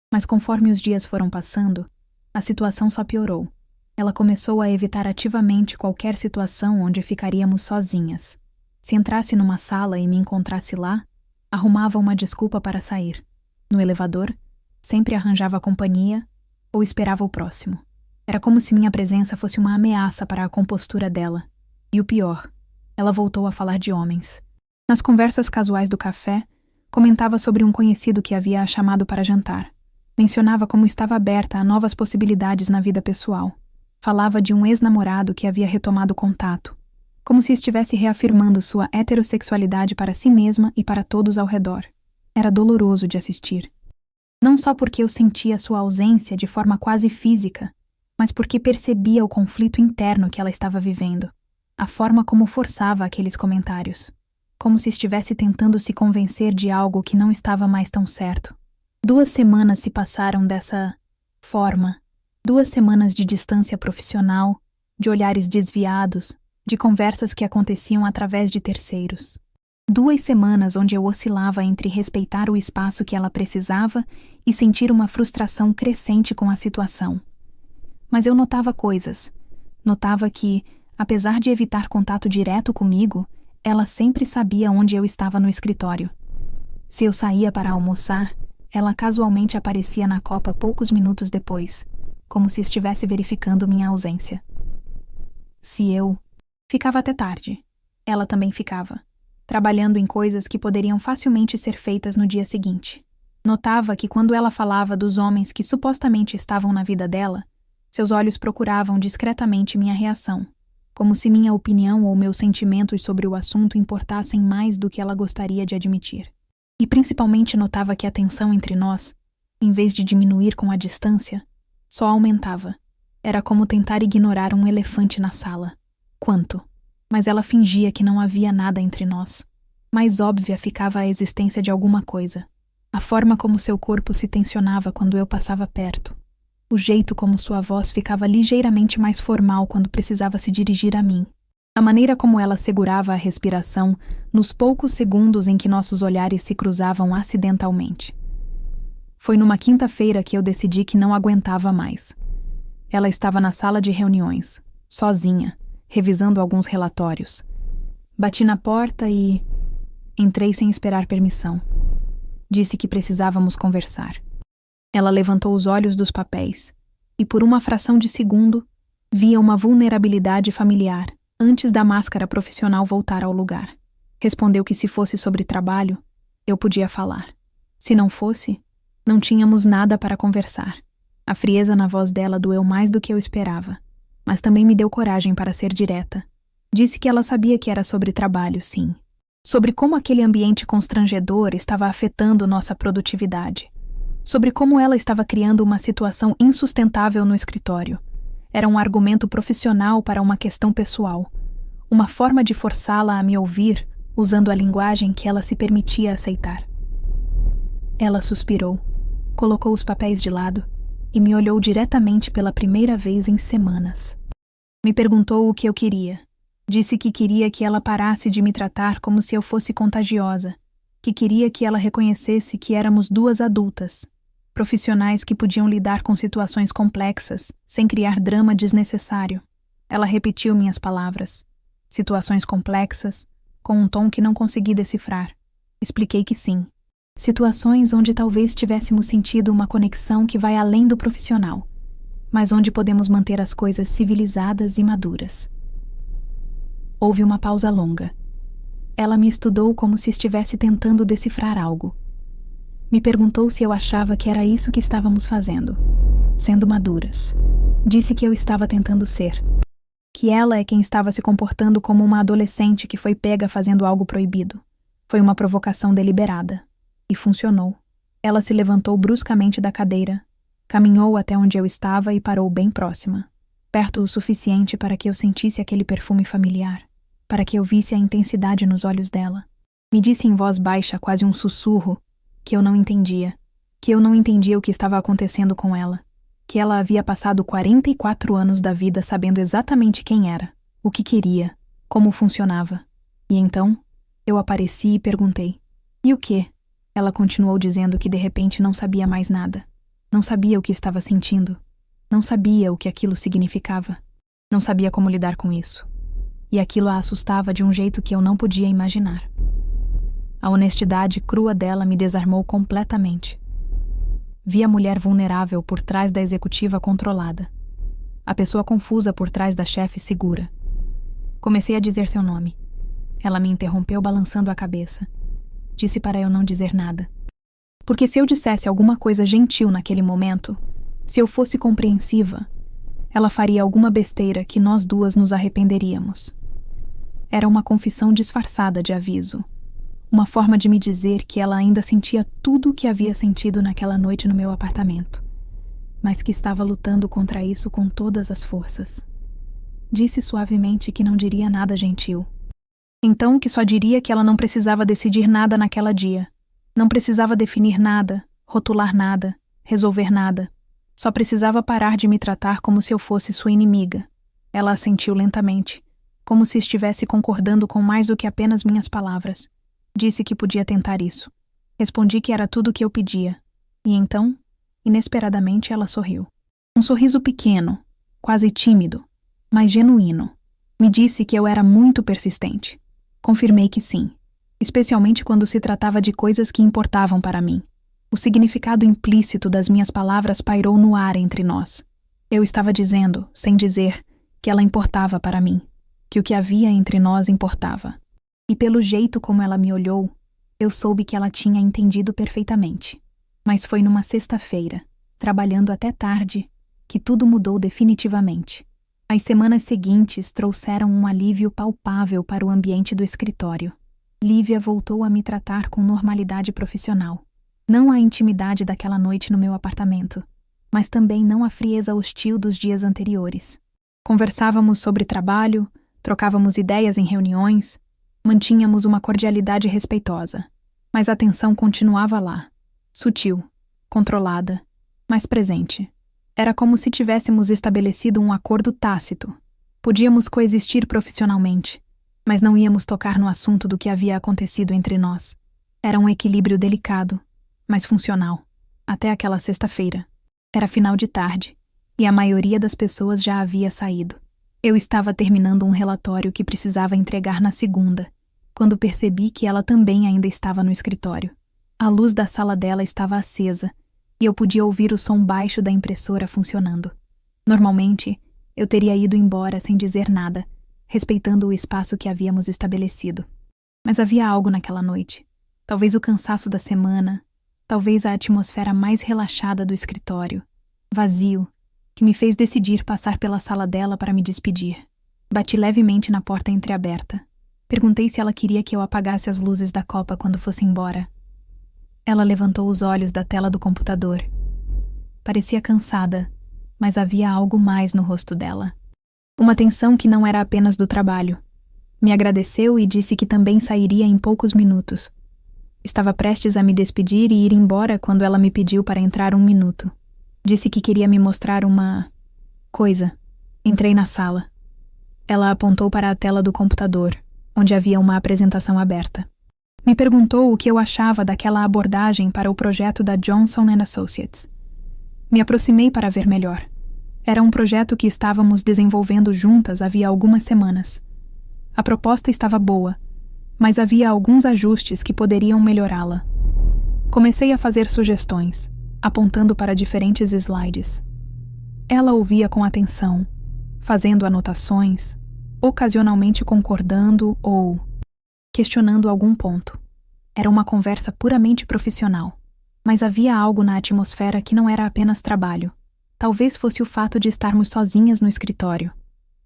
Mas conforme os dias foram passando, a situação só piorou. Ela começou a evitar ativamente qualquer situação onde ficaríamos sozinhas. Se entrasse numa sala e me encontrasse lá, arrumava uma desculpa para sair. No elevador, sempre arranjava companhia ou esperava o próximo. Era como se minha presença fosse uma ameaça para a compostura dela. E o pior, ela voltou a falar de homens. Nas conversas casuais do café, comentava sobre um conhecido que havia a chamado para jantar. Mencionava como estava aberta a novas possibilidades na vida pessoal. Falava de um ex-namorado que havia retomado contato, como se estivesse reafirmando sua heterossexualidade para si mesma e para todos ao redor. Era doloroso de assistir. Não só porque eu sentia sua ausência de forma quase física, mas porque percebia o conflito interno que ela estava vivendo, a forma como forçava aqueles comentários, como se estivesse tentando se convencer de algo que não estava mais tão certo. 2 semanas se passaram dessa forma, 2 semanas de distância profissional, de olhares desviados, de conversas que aconteciam através de terceiros. 2 semanas onde eu oscilava entre respeitar o espaço que ela precisava e sentir uma frustração crescente com a situação. Mas eu notava coisas. Notava que, apesar de evitar contato direto comigo, ela sempre sabia onde eu estava no escritório. Se eu saía para almoçar, ela casualmente aparecia na copa poucos minutos depois, como se estivesse verificando minha ausência. Se eu ficava até tarde, ela também ficava, trabalhando em coisas que poderiam facilmente ser feitas no dia seguinte. Notava que quando ela falava dos homens que supostamente estavam na vida dela, seus olhos procuravam discretamente minha reação, como se minha opinião ou meus sentimentos sobre o assunto importassem mais do que ela gostaria de admitir. E principalmente notava que a tensão entre nós, em vez de diminuir com a distância, só aumentava. Era como tentar ignorar um elefante na sala. Quanto? Mas ela fingia que não havia nada entre nós. Mais óbvia ficava a existência de alguma coisa. A forma como seu corpo se tensionava quando eu passava perto. O jeito como sua voz ficava ligeiramente mais formal quando precisava se dirigir a mim. A maneira como ela segurava a respiração nos poucos segundos em que nossos olhares se cruzavam acidentalmente. Foi numa quinta-feira que eu decidi que não aguentava mais. Ela estava na sala de reuniões, sozinha, revisando alguns relatórios. Bati na porta e entrei sem esperar permissão. Disse que precisávamos conversar. Ela levantou os olhos dos papéis e, por uma fração de segundo, via uma vulnerabilidade familiar antes da máscara profissional voltar ao lugar. Respondeu que se fosse sobre trabalho, eu podia falar. Se não fosse, não tínhamos nada para conversar. A frieza na voz dela doeu mais do que eu esperava, mas também me deu coragem para ser direta. Disse que ela sabia que era sobre trabalho, sim. Sobre como aquele ambiente constrangedor estava afetando nossa produtividade. Sobre como ela estava criando uma situação insustentável no escritório. Era um argumento profissional para uma questão pessoal. Uma forma de forçá-la a me ouvir, usando a linguagem que ela se permitia aceitar. Ela suspirou, colocou os papéis de lado e me olhou diretamente pela primeira vez em semanas. Me perguntou o que eu queria. Disse que queria que ela parasse de me tratar como se eu fosse contagiosa, que queria que ela reconhecesse que éramos 2 adultas, profissionais que podiam lidar com situações complexas, sem criar drama desnecessário. Ela repetiu minhas palavras. Situações complexas, com um tom que não consegui decifrar. Expliquei que sim. Situações onde talvez tivéssemos sentido uma conexão que vai além do profissional, mas onde podemos manter as coisas civilizadas e maduras. Houve uma pausa longa. Ela me estudou como se estivesse tentando decifrar algo. Me perguntou se eu achava que era isso que estávamos fazendo, sendo maduras. Disse que eu estava tentando ser. Que ela é quem estava se comportando como uma adolescente que foi pega fazendo algo proibido. Foi uma provocação deliberada. E funcionou. Ela se levantou bruscamente da cadeira, caminhou até onde eu estava e parou bem próxima. Perto o suficiente para que eu sentisse aquele perfume familiar, para que eu visse a intensidade nos olhos dela. Me disse em voz baixa, quase um sussurro, que eu não entendia o que estava acontecendo com ela, que ela havia passado 44 anos da vida sabendo exatamente quem era, o que queria, como funcionava. E então, eu apareci e perguntei, e o quê? Ela continuou dizendo que de repente não sabia mais nada. Não sabia o que estava sentindo. Não sabia o que aquilo significava. Não sabia como lidar com isso. E aquilo a assustava de um jeito que eu não podia imaginar. A honestidade crua dela me desarmou completamente. Vi a mulher vulnerável por trás da executiva controlada. A pessoa confusa por trás da chefe segura. Comecei a dizer seu nome. Ela me interrompeu balançando a cabeça. Disse para eu não dizer nada. Porque se eu dissesse alguma coisa gentil naquele momento, se eu fosse compreensiva, ela faria alguma besteira que nós 2 nos arrependeríamos. Era uma confissão disfarçada de aviso. Uma forma de me dizer que ela ainda sentia tudo o que havia sentido naquela noite no meu apartamento, mas que estava lutando contra isso com todas as forças. Disse suavemente que não diria nada gentil. Então que só diria que ela não precisava decidir nada naquela dia. Não precisava definir nada, rotular nada, resolver nada. Só precisava parar de me tratar como se eu fosse sua inimiga. Ela assentiu lentamente, como se estivesse concordando com mais do que apenas minhas palavras. Disse que podia tentar isso. Respondi que era tudo o que eu pedia. E então, inesperadamente, ela sorriu. Um sorriso pequeno, quase tímido, mas genuíno. Me disse que eu era muito persistente. Confirmei que sim, especialmente quando se tratava de coisas que importavam para mim. O significado implícito das minhas palavras pairou no ar entre nós. Eu estava dizendo, sem dizer, que ela importava para mim, que o que havia entre nós importava. E pelo jeito como ela me olhou, eu soube que ela tinha entendido perfeitamente. Mas foi numa sexta-feira, trabalhando até tarde, que tudo mudou definitivamente. As semanas seguintes trouxeram um alívio palpável para o ambiente do escritório. Lívia voltou a me tratar com normalidade profissional. Não a intimidade daquela noite no meu apartamento, mas também não a frieza hostil dos dias anteriores. Conversávamos sobre trabalho, trocávamos ideias em reuniões, mantínhamos uma cordialidade respeitosa, mas a tensão continuava lá, sutil, controlada, mas presente. Era como se tivéssemos estabelecido um acordo tácito. Podíamos coexistir profissionalmente, mas não íamos tocar no assunto do que havia acontecido entre nós. Era um equilíbrio delicado, mas funcional. Até aquela sexta-feira. Era final de tarde, e a maioria das pessoas já havia saído. Eu estava terminando um relatório que precisava entregar na segunda, quando percebi que ela também ainda estava no escritório. A luz da sala dela estava acesa, e eu podia ouvir o som baixo da impressora funcionando. Normalmente, eu teria ido embora sem dizer nada, respeitando o espaço que havíamos estabelecido. Mas havia algo naquela noite. Talvez o cansaço da semana, talvez a atmosfera mais relaxada do escritório, vazio, que me fez decidir passar pela sala dela para me despedir. Bati levemente na porta entreaberta. Perguntei se ela queria que eu apagasse as luzes da copa quando fosse embora. Ela levantou os olhos da tela do computador. Parecia cansada, mas havia algo mais no rosto dela. Uma tensão que não era apenas do trabalho. Me agradeceu e disse que também sairia em poucos minutos. Estava prestes a me despedir e ir embora quando ela me pediu para entrar 1 minuto. Disse que queria me mostrar uma coisa. Entrei na sala. Ela apontou para a tela do computador, onde havia uma apresentação aberta. Me perguntou o que eu achava daquela abordagem para o projeto da Johnson & Associates. Me aproximei para ver melhor. Era um projeto que estávamos desenvolvendo juntas havia algumas semanas. A proposta estava boa, mas havia alguns ajustes que poderiam melhorá-la. Comecei a fazer sugestões, apontando para diferentes slides. Ela ouvia com atenção, fazendo anotações, ocasionalmente concordando ou questionando algum ponto. Era uma conversa puramente profissional, mas havia algo na atmosfera que não era apenas trabalho. Talvez fosse o fato de estarmos sozinhas no escritório.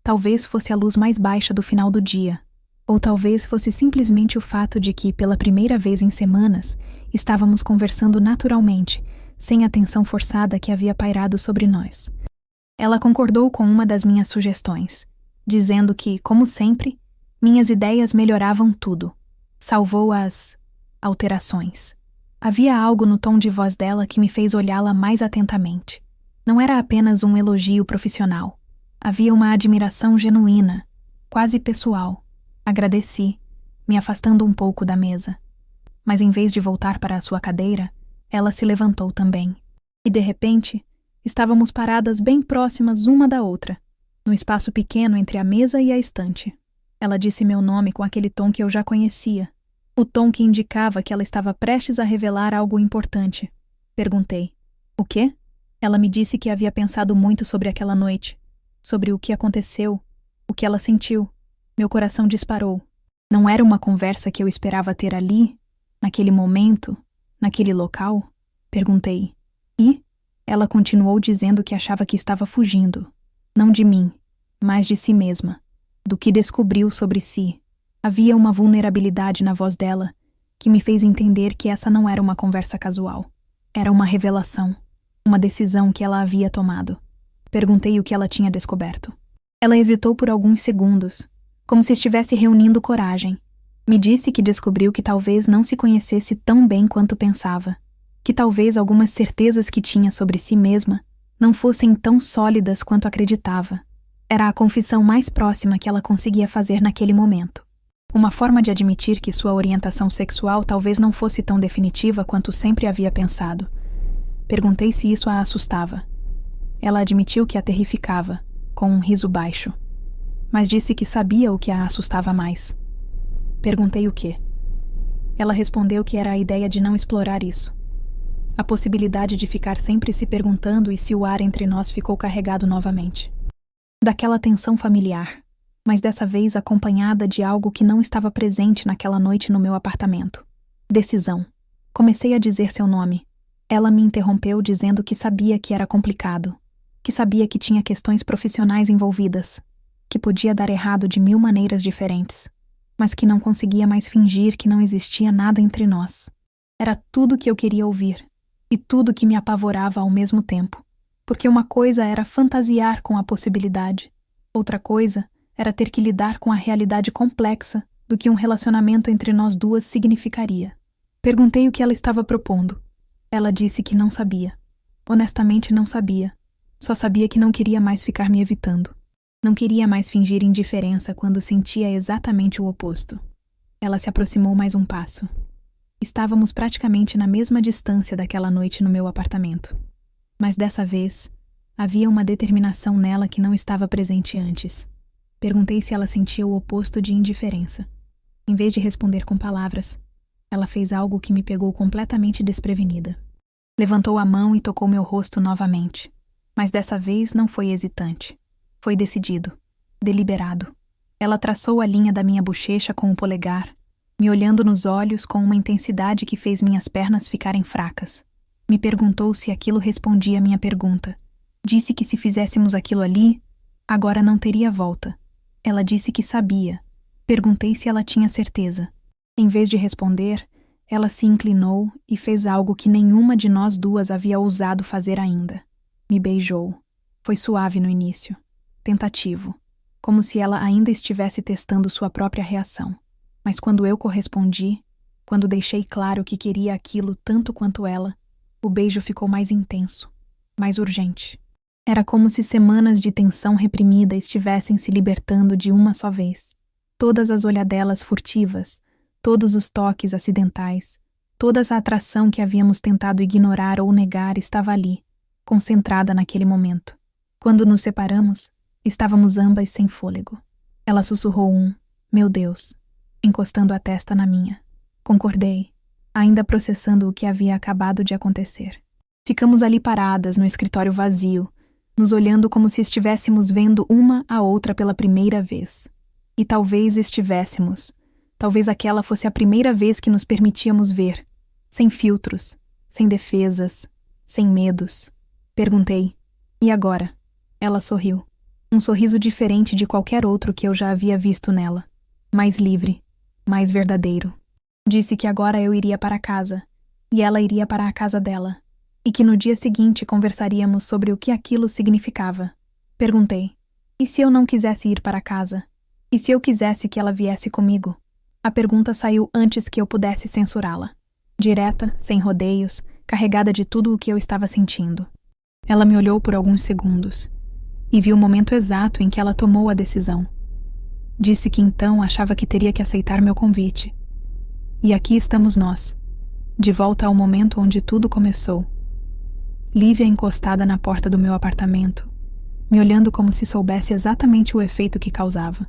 Talvez fosse a luz mais baixa do final do dia. Ou talvez fosse simplesmente o fato de que, pela primeira vez em semanas, estávamos conversando naturalmente, sem a tensão forçada que havia pairado sobre nós. Ela concordou com uma das minhas sugestões, dizendo que, como sempre, minhas ideias melhoravam tudo. Salvou as alterações. Havia algo no tom de voz dela que me fez olhá-la mais atentamente. Não era apenas um elogio profissional. Havia uma admiração genuína, quase pessoal. Agradeci, me afastando um pouco da mesa. Mas em vez de voltar para a sua cadeira, ela se levantou também. E de repente, estávamos paradas bem próximas uma da outra, no espaço pequeno entre a mesa e a estante. Ela disse meu nome com aquele tom que eu já conhecia, o tom que indicava que ela estava prestes a revelar algo importante. Perguntei: o quê? Ela me disse que havia pensado muito sobre aquela noite, sobre o que aconteceu, o que ela sentiu. Meu coração disparou. Não era uma conversa que eu esperava ter ali, naquele momento, naquele local? Perguntei. E? Ela continuou dizendo que achava que estava fugindo. Não de mim, mas de si mesma. Do que descobriu sobre si. Havia uma vulnerabilidade na voz dela, que me fez entender que essa não era uma conversa casual. Era uma revelação, uma decisão que ela havia tomado. Perguntei o que ela tinha descoberto. Ela hesitou por alguns segundos, como se estivesse reunindo coragem. Me disse que descobriu que talvez não se conhecesse tão bem quanto pensava, que talvez algumas certezas que tinha sobre si mesma não fossem tão sólidas quanto acreditava. Era a confissão mais próxima que ela conseguia fazer naquele momento. Uma forma de admitir que sua orientação sexual talvez não fosse tão definitiva quanto sempre havia pensado. Perguntei se isso a assustava. Ela admitiu que a terrificava, com um riso baixo, mas disse que sabia o que a assustava mais. Perguntei o quê? Ela respondeu que era a ideia de não explorar isso. A possibilidade de ficar sempre se perguntando e se o ar entre nós ficou carregado novamente. Daquela tensão familiar, mas dessa vez acompanhada de algo que não estava presente naquela noite no meu apartamento. Decisão. Comecei a dizer seu nome. Ela me interrompeu dizendo que sabia que era complicado, que sabia que tinha questões profissionais envolvidas, que podia dar errado de 1000 maneiras diferentes, mas que não conseguia mais fingir que não existia nada entre nós. Era tudo que eu queria ouvir, e tudo que me apavorava ao mesmo tempo, porque uma coisa era fantasiar com a possibilidade, outra coisa era ter que lidar com a realidade complexa do que um relacionamento entre nós duas significaria. Perguntei o que ela estava propondo. Ela disse que não sabia. Honestamente, não sabia. Só sabia que não queria mais ficar me evitando. Não queria mais fingir indiferença quando sentia exatamente o oposto. Ela se aproximou mais um passo. Estávamos praticamente na mesma distância daquela noite no meu apartamento. Mas dessa vez, havia uma determinação nela que não estava presente antes. Perguntei se ela sentia o oposto de indiferença. Em vez de responder com palavras, ela fez algo que me pegou completamente desprevenida. Levantou a mão e tocou meu rosto novamente. Mas dessa vez não foi hesitante. Foi decidido, deliberado. Ela traçou a linha da minha bochecha com o polegar, me olhando nos olhos com uma intensidade que fez minhas pernas ficarem fracas. Me perguntou se aquilo respondia à minha pergunta. Disse que se fizéssemos aquilo ali, agora não teria volta. Ela disse que sabia. Perguntei se ela tinha certeza. Em vez de responder, ela se inclinou e fez algo que nenhuma de nós duas havia ousado fazer ainda. Me beijou. Foi suave no início, tentativo, como se ela ainda estivesse testando sua própria reação. Mas quando eu correspondi, quando deixei claro que queria aquilo tanto quanto ela, o beijo ficou mais intenso, mais urgente. Era como se semanas de tensão reprimida estivessem se libertando de uma só vez. Todas as olhadelas furtivas, todos os toques acidentais, toda a atração que havíamos tentado ignorar ou negar estava ali, concentrada naquele momento. Quando nos separamos, estávamos ambas sem fôlego. Ela sussurrou "Meu Deus", encostando a testa na minha. Concordei, ainda processando o que havia acabado de acontecer. Ficamos ali paradas no escritório vazio, nos olhando como se estivéssemos vendo uma a outra pela primeira vez. E talvez estivéssemos. Talvez aquela fosse a primeira vez que nos permitíamos ver, sem filtros, sem defesas, sem medos. Perguntei, "E agora?" Ela sorriu. Um sorriso diferente de qualquer outro que eu já havia visto nela. Mais livre, mais verdadeiro. Disse que agora eu iria para casa, e ela iria para a casa dela, e que no dia seguinte conversaríamos sobre o que aquilo significava. Perguntei, "E se eu não quisesse ir para casa? E se eu quisesse que ela viesse comigo?" A pergunta saiu antes que eu pudesse censurá-la. Direta, sem rodeios, carregada de tudo o que eu estava sentindo. Ela me olhou por alguns segundos, e vi o momento exato em que ela tomou a decisão. Disse que então achava que teria que aceitar meu convite. E aqui estamos nós, de volta ao momento onde tudo começou. Lívia encostada na porta do meu apartamento, me olhando como se soubesse exatamente o efeito que causava.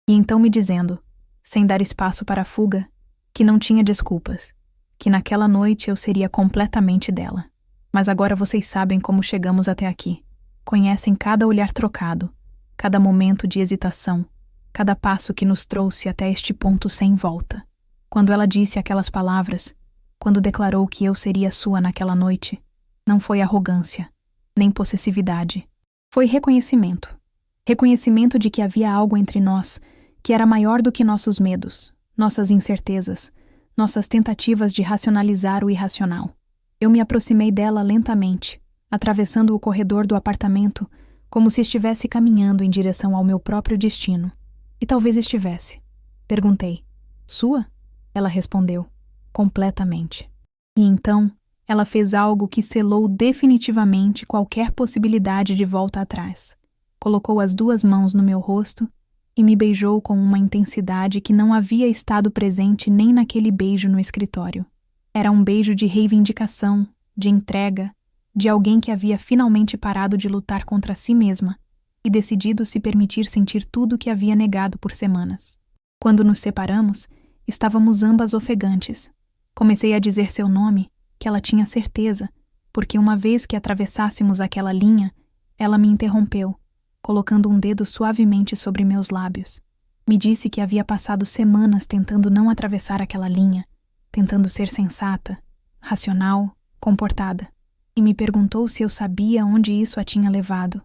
E então me dizendo, sem dar espaço para a fuga, que não tinha desculpas, que naquela noite eu seria completamente dela. Mas agora vocês sabem como chegamos até aqui. Conhecem cada olhar trocado, cada momento de hesitação, cada passo que nos trouxe até este ponto sem volta. Quando ela disse aquelas palavras, quando declarou que eu seria sua naquela noite, não foi arrogância, nem possessividade. Foi reconhecimento. Reconhecimento de que havia algo entre nós que era maior do que nossos medos, nossas incertezas, nossas tentativas de racionalizar o irracional. Eu me aproximei dela lentamente, atravessando o corredor do apartamento, como se estivesse caminhando em direção ao meu próprio destino. E talvez estivesse. Perguntei: "Sua?" Ela respondeu: "Completamente." E então, ela fez algo que selou definitivamente qualquer possibilidade de volta atrás. Colocou as 2 mãos no meu rosto e me beijou com uma intensidade que não havia estado presente nem naquele beijo no escritório. Era um beijo de reivindicação, de entrega, de alguém que havia finalmente parado de lutar contra si mesma e decidido se permitir sentir tudo o que havia negado por semanas. Quando nos separamos, estávamos ambas ofegantes. Comecei a dizer seu nome, que ela tinha certeza, porque uma vez que atravessássemos aquela linha, ela me interrompeu, colocando um dedo suavemente sobre meus lábios. Me disse que havia passado semanas tentando não atravessar aquela linha, tentando ser sensata, racional, comportada, e me perguntou se eu sabia onde isso a tinha levado.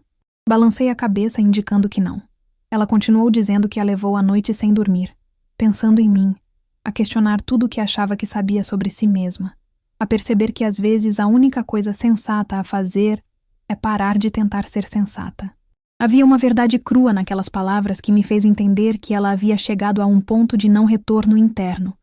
Balancei a cabeça indicando que não. Ela continuou dizendo que a levou a noite sem dormir, pensando em mim, a questionar tudo o que achava que sabia sobre si mesma, a perceber que às vezes a única coisa sensata a fazer é parar de tentar ser sensata. Havia uma verdade crua naquelas palavras que me fez entender que ela havia chegado a um ponto de não retorno interno,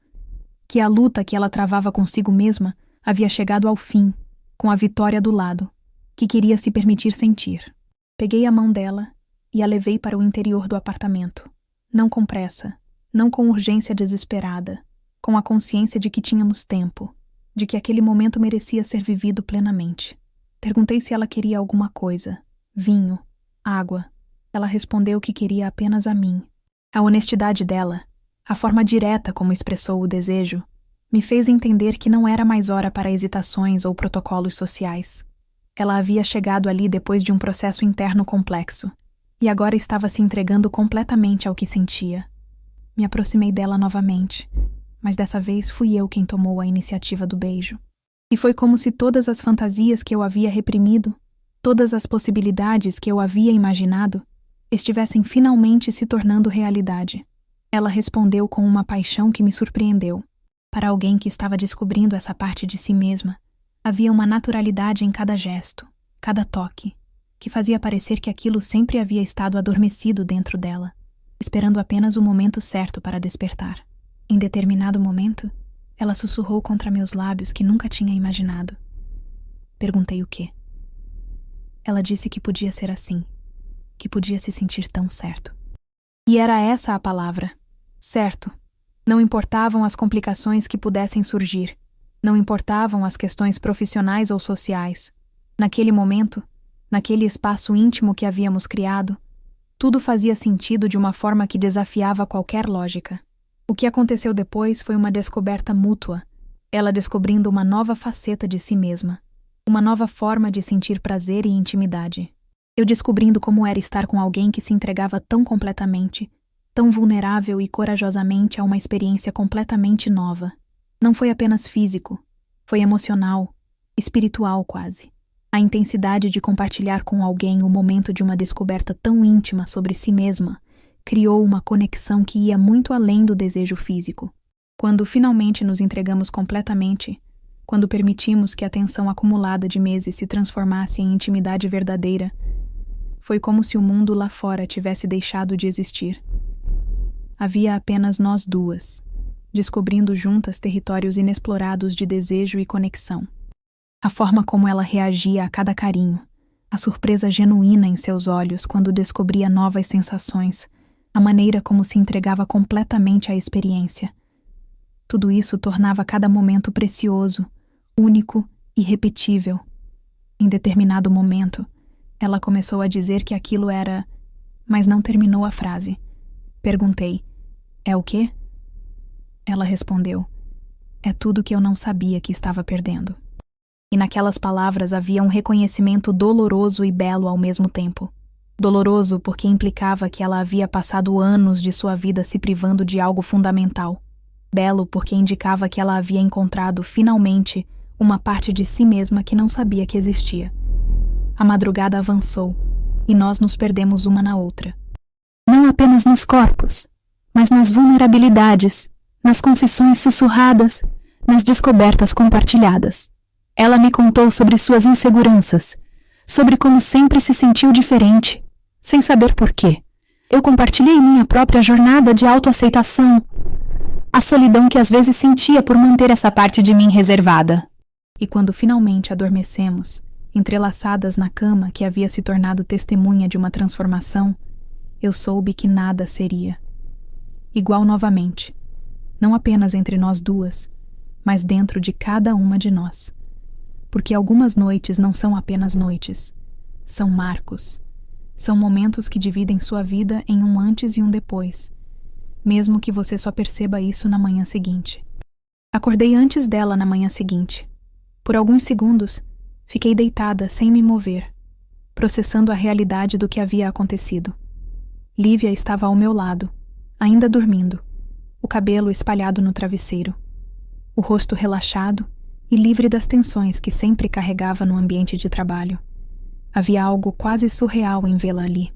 que a luta que ela travava consigo mesma havia chegado ao fim, com a vitória do lado, que queria se permitir sentir. Peguei a mão dela e a levei para o interior do apartamento, não com pressa, não com urgência desesperada, com a consciência de que tínhamos tempo, de que aquele momento merecia ser vivido plenamente. Perguntei se ela queria alguma coisa, vinho, água. Ela respondeu que queria apenas a mim. A honestidade dela, a forma direta como expressou o desejo, me fez entender que não era mais hora para hesitações ou protocolos sociais. Ela havia chegado ali depois de um processo interno complexo, e agora estava se entregando completamente ao que sentia. Me aproximei dela novamente, mas dessa vez fui eu quem tomou a iniciativa do beijo. E foi como se todas as fantasias que eu havia reprimido, todas as possibilidades que eu havia imaginado, estivessem finalmente se tornando realidade. Ela respondeu com uma paixão que me surpreendeu. Para alguém que estava descobrindo essa parte de si mesma, havia uma naturalidade em cada gesto, cada toque, que fazia parecer que aquilo sempre havia estado adormecido dentro dela, esperando apenas o momento certo para despertar. Em determinado momento, ela sussurrou contra meus lábios que nunca tinha imaginado. Perguntei o quê. Ela disse que podia ser assim, que podia se sentir tão certo. E era essa a palavra, certo. Não importavam as complicações que pudessem surgir, não importavam as questões profissionais ou sociais. Naquele momento, naquele espaço íntimo que havíamos criado, tudo fazia sentido de uma forma que desafiava qualquer lógica. O que aconteceu depois foi uma descoberta mútua, ela descobrindo uma nova faceta de si mesma, uma nova forma de sentir prazer e intimidade. Eu descobrindo como era estar com alguém que se entregava tão completamente, tão vulnerável e corajosamente a uma experiência completamente nova. Não foi apenas físico, foi emocional, espiritual quase. A intensidade de compartilhar com alguém o momento de uma descoberta tão íntima sobre si mesma criou uma conexão que ia muito além do desejo físico. Quando finalmente nos entregamos completamente, quando permitimos que a tensão acumulada de meses se transformasse em intimidade verdadeira, foi como se o mundo lá fora tivesse deixado de existir. Havia apenas nós duas, descobrindo juntas territórios inexplorados de desejo e conexão. A forma como ela reagia a cada carinho, a surpresa genuína em seus olhos quando descobria novas sensações, a maneira como se entregava completamente à experiência. Tudo isso tornava cada momento precioso, único e irrepetível. Em determinado momento, ela começou a dizer que aquilo era... Mas não terminou a frase. Perguntei: "É o quê?" Ela respondeu: "É tudo que eu não sabia que estava perdendo." E naquelas palavras havia um reconhecimento doloroso e belo ao mesmo tempo. Doloroso porque implicava que ela havia passado anos de sua vida se privando de algo fundamental. Belo porque indicava que ela havia encontrado, finalmente, uma parte de si mesma que não sabia que existia. A madrugada avançou, e nós nos perdemos uma na outra. Não apenas nos corpos, mas nas vulnerabilidades, nas confissões sussurradas, nas descobertas compartilhadas. Ela me contou sobre suas inseguranças, sobre como sempre se sentiu diferente, sem saber por quê. Eu compartilhei minha própria jornada de autoaceitação, a solidão que às vezes sentia por manter essa parte de mim reservada. E quando finalmente adormecemos, entrelaçadas na cama que havia se tornado testemunha de uma transformação, eu soube que nada seria igual novamente, não apenas entre nós duas, mas dentro de cada uma de nós. Porque algumas noites não são apenas noites, são marcos. São momentos que dividem sua vida em um antes e um depois, mesmo que você só perceba isso na manhã seguinte. Acordei antes dela na manhã seguinte. Por alguns segundos, fiquei deitada sem me mover, processando a realidade do que havia acontecido. Lívia estava ao meu lado, ainda dormindo, o cabelo espalhado no travesseiro, o rosto relaxado e livre das tensões que sempre carregava no ambiente de trabalho. Havia algo quase surreal em vê-la ali.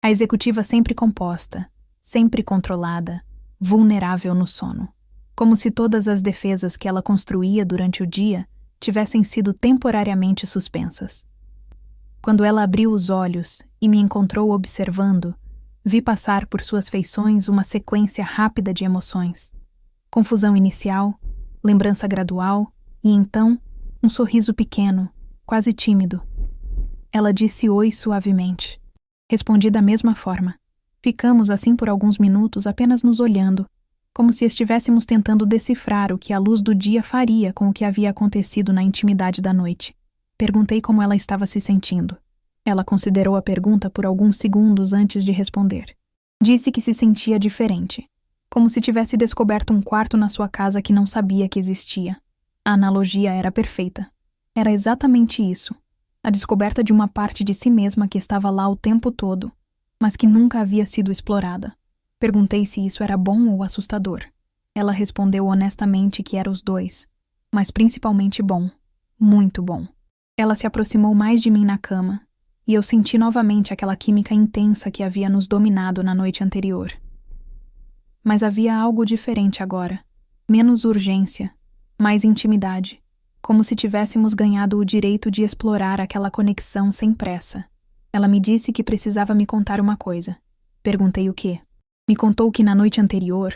A executiva sempre composta, sempre controlada, vulnerável no sono. Como se todas as defesas que ela construía durante o dia tivessem sido temporariamente suspensas. Quando ela abriu os olhos e me encontrou observando, vi passar por suas feições uma sequência rápida de emoções. Confusão inicial, lembrança gradual e então um sorriso pequeno, quase tímido. Ela disse oi suavemente. Respondi da mesma forma. Ficamos assim por alguns minutos apenas nos olhando, como se estivéssemos tentando decifrar o que a luz do dia faria com o que havia acontecido na intimidade da noite. Perguntei como ela estava se sentindo. Ela considerou a pergunta por alguns segundos antes de responder. Disse que se sentia diferente, como se tivesse descoberto um quarto na sua casa que não sabia que existia. A analogia era perfeita. Era exatamente isso. A descoberta de uma parte de si mesma que estava lá o tempo todo, mas que nunca havia sido explorada. Perguntei se isso era bom ou assustador. Ela respondeu honestamente que era os dois, mas principalmente bom. Muito bom. Ela se aproximou mais de mim na cama, e eu senti novamente aquela química intensa que havia nos dominado na noite anterior. Mas havia algo diferente agora. Menos urgência, mais intimidade. Como se tivéssemos ganhado o direito de explorar aquela conexão sem pressa. Ela me disse que precisava me contar uma coisa. Perguntei o quê. Me contou que na noite anterior,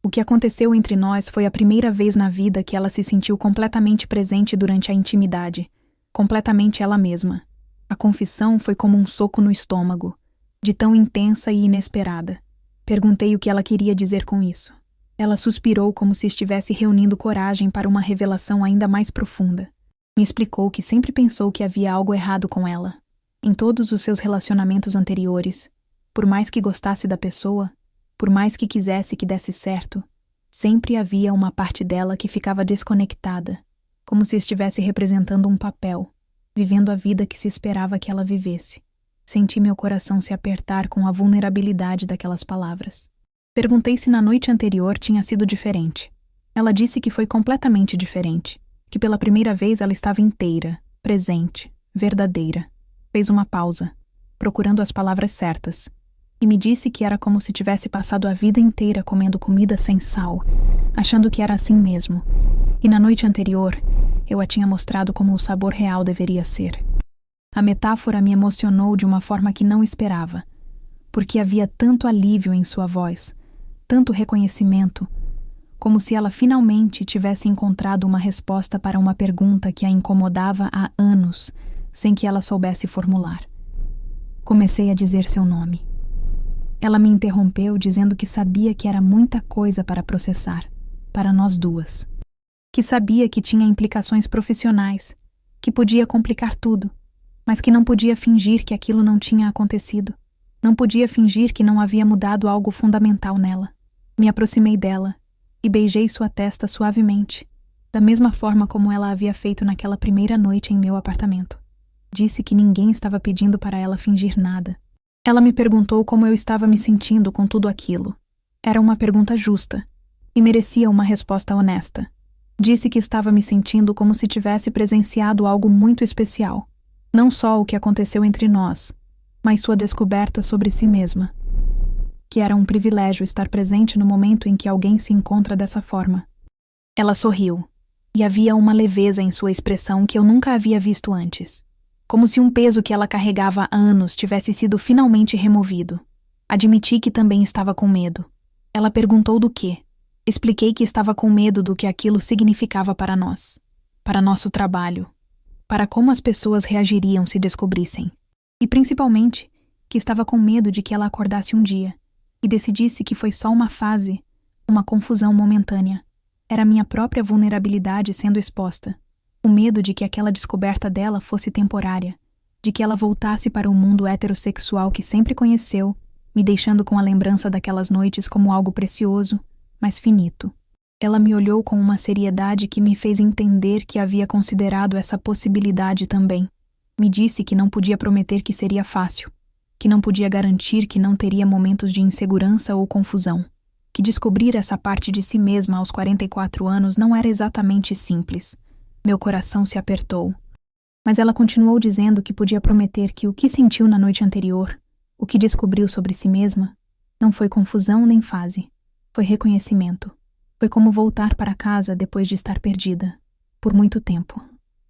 o que aconteceu entre nós foi a primeira vez na vida que ela se sentiu completamente presente durante a intimidade, completamente ela mesma. A confissão foi como um soco no estômago, de tão intensa e inesperada. Perguntei o que ela queria dizer com isso. Ela suspirou como se estivesse reunindo coragem para uma revelação ainda mais profunda. Me explicou que sempre pensou que havia algo errado com ela. Em todos os seus relacionamentos anteriores, por mais que gostasse da pessoa, por mais que quisesse que desse certo, sempre havia uma parte dela que ficava desconectada, como se estivesse representando um papel, vivendo a vida que se esperava que ela vivesse. Senti meu coração se apertar com a vulnerabilidade daquelas palavras. Perguntei se na noite anterior tinha sido diferente. Ela disse que foi completamente diferente, que pela primeira vez ela estava inteira, presente, verdadeira. Fez uma pausa, procurando as palavras certas, e me disse que era como se tivesse passado a vida inteira comendo comida sem sal, achando que era assim mesmo. E na noite anterior, eu a tinha mostrado como o sabor real deveria ser. A metáfora me emocionou de uma forma que não esperava, porque havia tanto alívio em sua voz, tanto reconhecimento, como se ela finalmente tivesse encontrado uma resposta para uma pergunta que a incomodava há anos, sem que ela soubesse formular. Comecei a dizer seu nome. Ela me interrompeu dizendo que sabia que era muita coisa para processar, para nós duas. Que sabia que tinha implicações profissionais, que podia complicar tudo, mas que não podia fingir que aquilo não tinha acontecido. Não podia fingir que não havia mudado algo fundamental nela. Me aproximei dela e beijei sua testa suavemente, da mesma forma como ela havia feito naquela primeira noite em meu apartamento. Disse que ninguém estava pedindo para ela fingir nada. Ela me perguntou como eu estava me sentindo com tudo aquilo. Era uma pergunta justa e merecia uma resposta honesta. Disse que estava me sentindo como se tivesse presenciado algo muito especial. Não só o que aconteceu entre nós, mas sua descoberta sobre si mesma. que era um privilégio estar presente no momento em que alguém se encontra dessa forma. Ela sorriu, e havia uma leveza em sua expressão que eu nunca havia visto antes, como se um peso que ela carregava há anos tivesse sido finalmente removido. Admiti que também estava com medo. Ela perguntou do quê. Expliquei que estava com medo do que aquilo significava para nós, para nosso trabalho, para como as pessoas reagiriam se descobrissem. E principalmente, que estava com medo de que ela acordasse um dia e decidisse que foi só uma fase, uma confusão momentânea. Era minha própria vulnerabilidade sendo exposta. O medo de que aquela descoberta dela fosse temporária, de que ela voltasse para o mundo heterossexual que sempre conheceu, me deixando com a lembrança daquelas noites como algo precioso, mas finito. Ela me olhou com uma seriedade que me fez entender que havia considerado essa possibilidade também. Me disse que não podia prometer que seria fácil, que não podia garantir que não teria momentos de insegurança ou confusão, que descobrir essa parte de si mesma aos 44 anos não era exatamente simples. Meu coração se apertou. Mas ela continuou dizendo que podia prometer que o que sentiu na noite anterior, o que descobriu sobre si mesma, não foi confusão nem fase. Foi reconhecimento. Foi como voltar para casa depois de estar perdida, por muito tempo.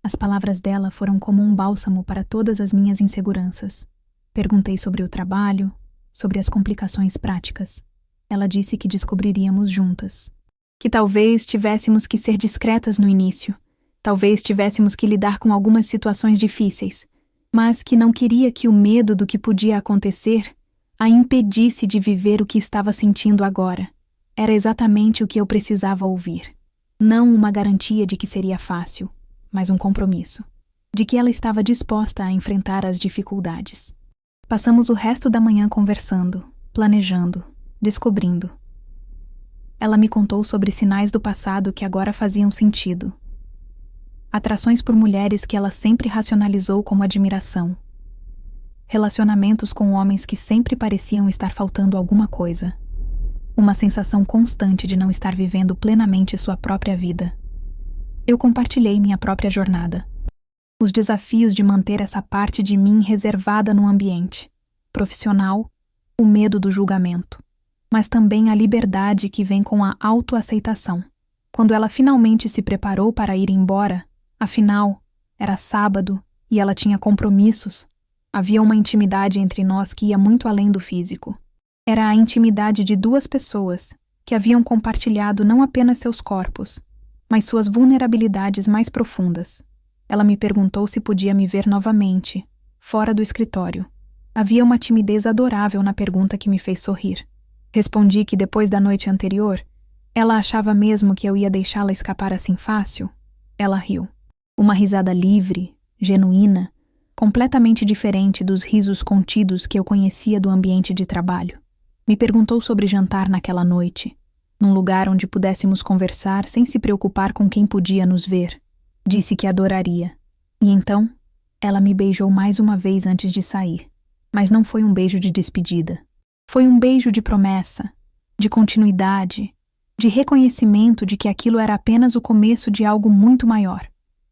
As palavras dela foram como um bálsamo para todas as minhas inseguranças. Perguntei sobre o trabalho, sobre as complicações práticas. Ela disse que descobriríamos juntas. Que talvez tivéssemos que ser discretas no início. Talvez tivéssemos que lidar com algumas situações difíceis, mas que não queria que o medo do que podia acontecer a impedisse de viver o que estava sentindo agora. Era exatamente o que eu precisava ouvir. Não uma garantia de que seria fácil, mas um compromisso, de que ela estava disposta a enfrentar as dificuldades. Passamos o resto da manhã conversando, planejando, descobrindo. Ela me contou sobre sinais do passado que agora faziam sentido. Atrações por mulheres que ela sempre racionalizou como admiração. Relacionamentos com homens que sempre pareciam estar faltando alguma coisa. Uma sensação constante de não estar vivendo plenamente sua própria vida. Eu compartilhei minha própria jornada. Os desafios de manter essa parte de mim reservada no ambiente profissional, o medo do julgamento, mas também a liberdade que vem com a autoaceitação. Quando ela finalmente se preparou para ir embora, afinal, era sábado e ela tinha compromissos, havia uma intimidade entre nós que ia muito além do físico. Era a intimidade de duas pessoas que haviam compartilhado não apenas seus corpos, mas suas vulnerabilidades mais profundas. Ela me perguntou se podia me ver novamente, fora do escritório. Havia uma timidez adorável na pergunta que me fez sorrir. Respondi que depois da noite anterior, ela achava mesmo que eu ia deixá-la escapar assim fácil. Ela riu. Uma risada livre, genuína, completamente diferente dos risos contidos que eu conhecia do ambiente de trabalho. Me perguntou sobre jantar naquela noite, num lugar onde pudéssemos conversar sem se preocupar com quem podia nos ver. Disse que adoraria. E então, ela me beijou mais uma vez antes de sair. Mas não foi um beijo de despedida. Foi um beijo de promessa, de continuidade, de reconhecimento de que aquilo era apenas o começo de algo muito maior.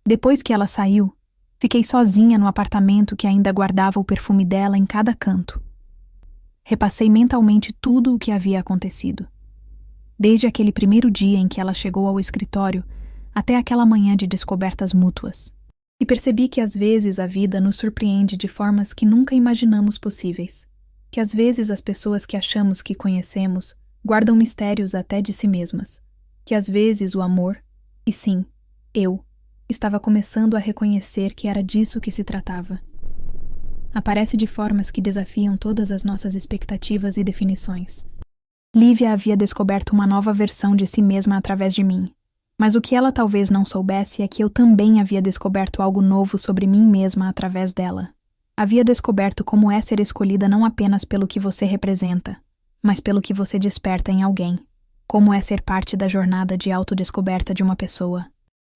Depois que ela saiu, fiquei sozinha no apartamento que ainda guardava o perfume dela em cada canto. Repassei mentalmente tudo o que havia acontecido. Desde aquele primeiro dia em que ela chegou ao escritório até aquela manhã de descobertas mútuas. E percebi que às vezes a vida nos surpreende de formas que nunca imaginamos possíveis. Que às vezes as pessoas que achamos que conhecemos guardam mistérios até de si mesmas. Que às vezes o amor, e sim, eu, estava começando a reconhecer que era disso que se tratava. Aparece de formas que desafiam todas as nossas expectativas e definições. Lívia havia descoberto uma nova versão de si mesma através de mim. Mas o que ela talvez não soubesse é que eu também havia descoberto algo novo sobre mim mesma através dela. Havia descoberto como é ser escolhida não apenas pelo que você representa, mas pelo que você desperta em alguém. Como é ser parte da jornada de autodescoberta de uma pessoa.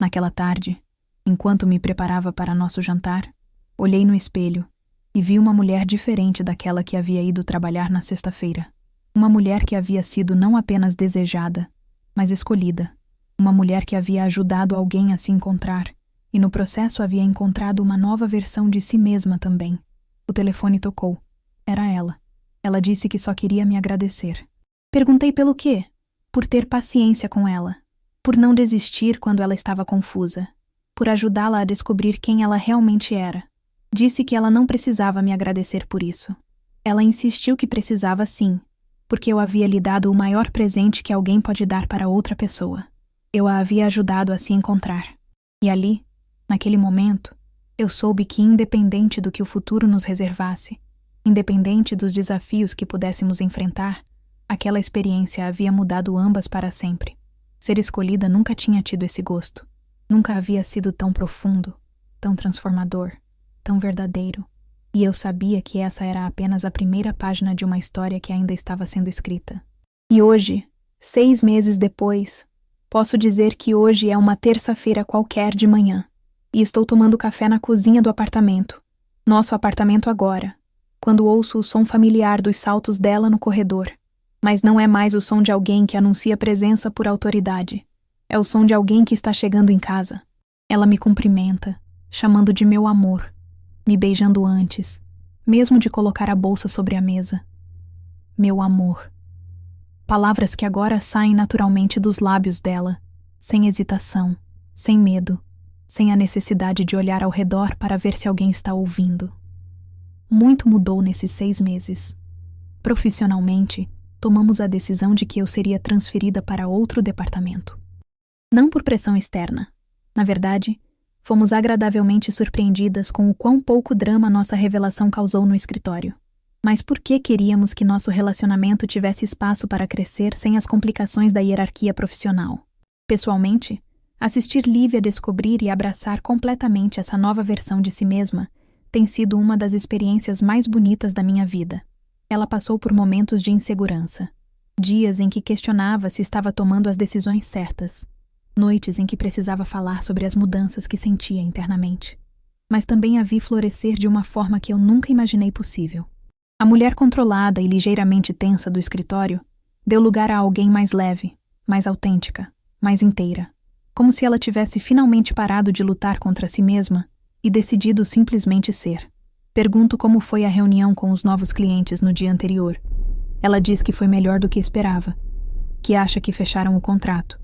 Naquela tarde, enquanto me preparava para nosso jantar, olhei no espelho e vi uma mulher diferente daquela que havia ido trabalhar na sexta-feira. Uma mulher que havia sido não apenas desejada, mas escolhida. Uma mulher que havia ajudado alguém a se encontrar, e no processo havia encontrado uma nova versão de si mesma também. O telefone tocou. Era ela. Ela disse que só queria me agradecer. Perguntei pelo quê? Por ter paciência com ela, por não desistir quando ela estava confusa, por ajudá-la a descobrir quem ela realmente era. Disse que ela não precisava me agradecer por isso. Ela insistiu que precisava sim, porque eu havia lhe dado o maior presente que alguém pode dar para outra pessoa. Eu a havia ajudado a se encontrar. E ali, naquele momento, eu soube que, independente do que o futuro nos reservasse, independente dos desafios que pudéssemos enfrentar, aquela experiência havia mudado ambas para sempre. Ser escolhida nunca tinha tido esse gosto. Nunca havia sido tão profundo, tão transformador, tão verdadeiro. E eu sabia que essa era apenas a primeira página de uma história que ainda estava sendo escrita. E hoje, 6 meses depois, posso dizer que hoje é uma terça-feira qualquer de manhã. E estou tomando café na cozinha do apartamento. Nosso apartamento agora, quando ouço o som familiar dos saltos dela no corredor. Mas não é mais o som de alguém que anuncia presença por autoridade. É o som de alguém que está chegando em casa. Ela me cumprimenta, chamando de meu amor, me beijando antes, mesmo de colocar a bolsa sobre a mesa. Meu amor. Palavras que agora saem naturalmente dos lábios dela, sem hesitação, sem medo, sem a necessidade de olhar ao redor para ver se alguém está ouvindo. Muito mudou nesses 6 meses. Profissionalmente, tomamos a decisão de que eu seria transferida para outro departamento. Não por pressão externa. Na verdade, fomos agradavelmente surpreendidas com o quão pouco drama nossa revelação causou no escritório. Mas por que queríamos que nosso relacionamento tivesse espaço para crescer sem as complicações da hierarquia profissional? Pessoalmente, assistir Lívia descobrir e abraçar completamente essa nova versão de si mesma tem sido uma das experiências mais bonitas da minha vida. Ela passou por momentos de insegurança, dias em que questionava se estava tomando as decisões certas, noites em que precisava falar sobre as mudanças que sentia internamente. Mas também a vi florescer de uma forma que eu nunca imaginei possível. A mulher controlada e ligeiramente tensa do escritório deu lugar a alguém mais leve, mais autêntica, mais inteira, como se ela tivesse finalmente parado de lutar contra si mesma e decidido simplesmente ser. Pergunto como foi a reunião com os novos clientes no dia anterior. Ela diz que foi melhor do que esperava, que acha que fecharam o contrato.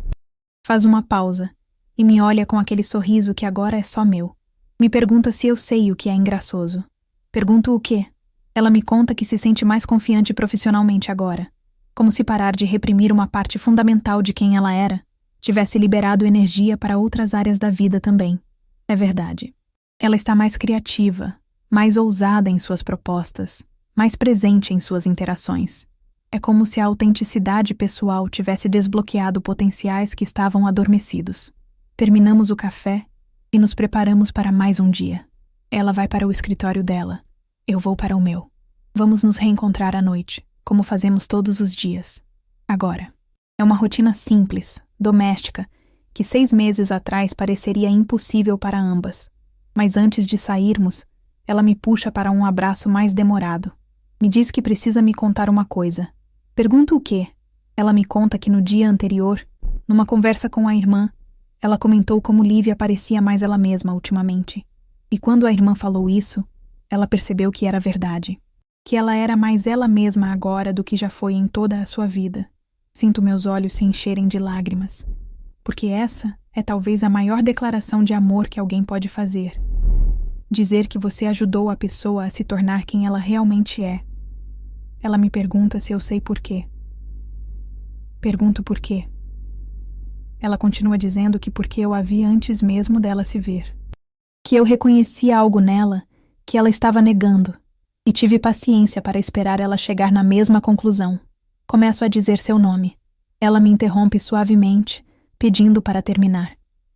Faz uma pausa e me olha com aquele sorriso que agora é só meu. Me pergunta se eu sei o que é engraçoso. Pergunto o quê? Ela me conta que se sente mais confiante profissionalmente agora, como se parar de reprimir uma parte fundamental de quem ela era tivesse liberado energia para outras áreas da vida também. É verdade. Ela está mais criativa, mais ousada em suas propostas, mais presente em suas interações. É como se a autenticidade pessoal tivesse desbloqueado potenciais que estavam adormecidos. Terminamos o café e nos preparamos para mais um dia. Ela vai para o escritório dela. Eu vou para o meu. Vamos nos reencontrar à noite, como fazemos todos os dias. Agora. É uma rotina simples, doméstica, que 6 meses atrás pareceria impossível para ambas. Mas antes de sairmos, ela me puxa para um abraço mais demorado. Me diz que precisa me contar uma coisa. Pergunto o quê? Ela me conta que no dia anterior, numa conversa com a irmã, ela comentou como Lívia parecia mais ela mesma ultimamente. E quando a irmã falou isso, ela percebeu que era verdade. Que ela era mais ela mesma agora do que já foi em toda a sua vida. Sinto meus olhos se encherem de lágrimas. Porque essa é talvez a maior declaração de amor que alguém pode fazer. Dizer que você ajudou a pessoa a se tornar quem ela realmente é. Ela me pergunta se eu sei por quê. Pergunto por quê. Ela continua dizendo que porque eu a vi antes mesmo dela se ver. Que eu reconhecia algo nela que ela estava negando e tive paciência para esperar ela chegar na mesma conclusão. Começo a dizer seu nome. Ela me interrompe suavemente, pedindo para terminar.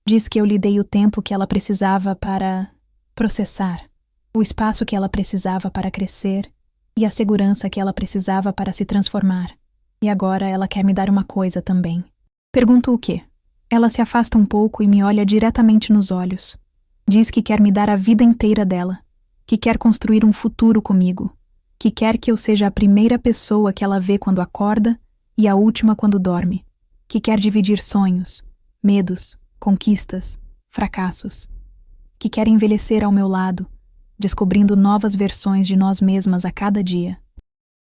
Diz que eu lhe dei o tempo que ela precisava para processar, o espaço que ela precisava para crescer e a segurança que ela precisava para se transformar. E agora ela quer me dar uma coisa também. Pergunto o quê? Ela se afasta um pouco e me olha diretamente nos olhos. Diz que quer me dar a vida inteira dela, que quer construir um futuro comigo, que quer que eu seja a primeira pessoa que ela vê quando acorda e a última quando dorme, que quer dividir sonhos, medos, conquistas, fracassos, que quer envelhecer ao meu lado, descobrindo novas versões de nós mesmas a cada dia.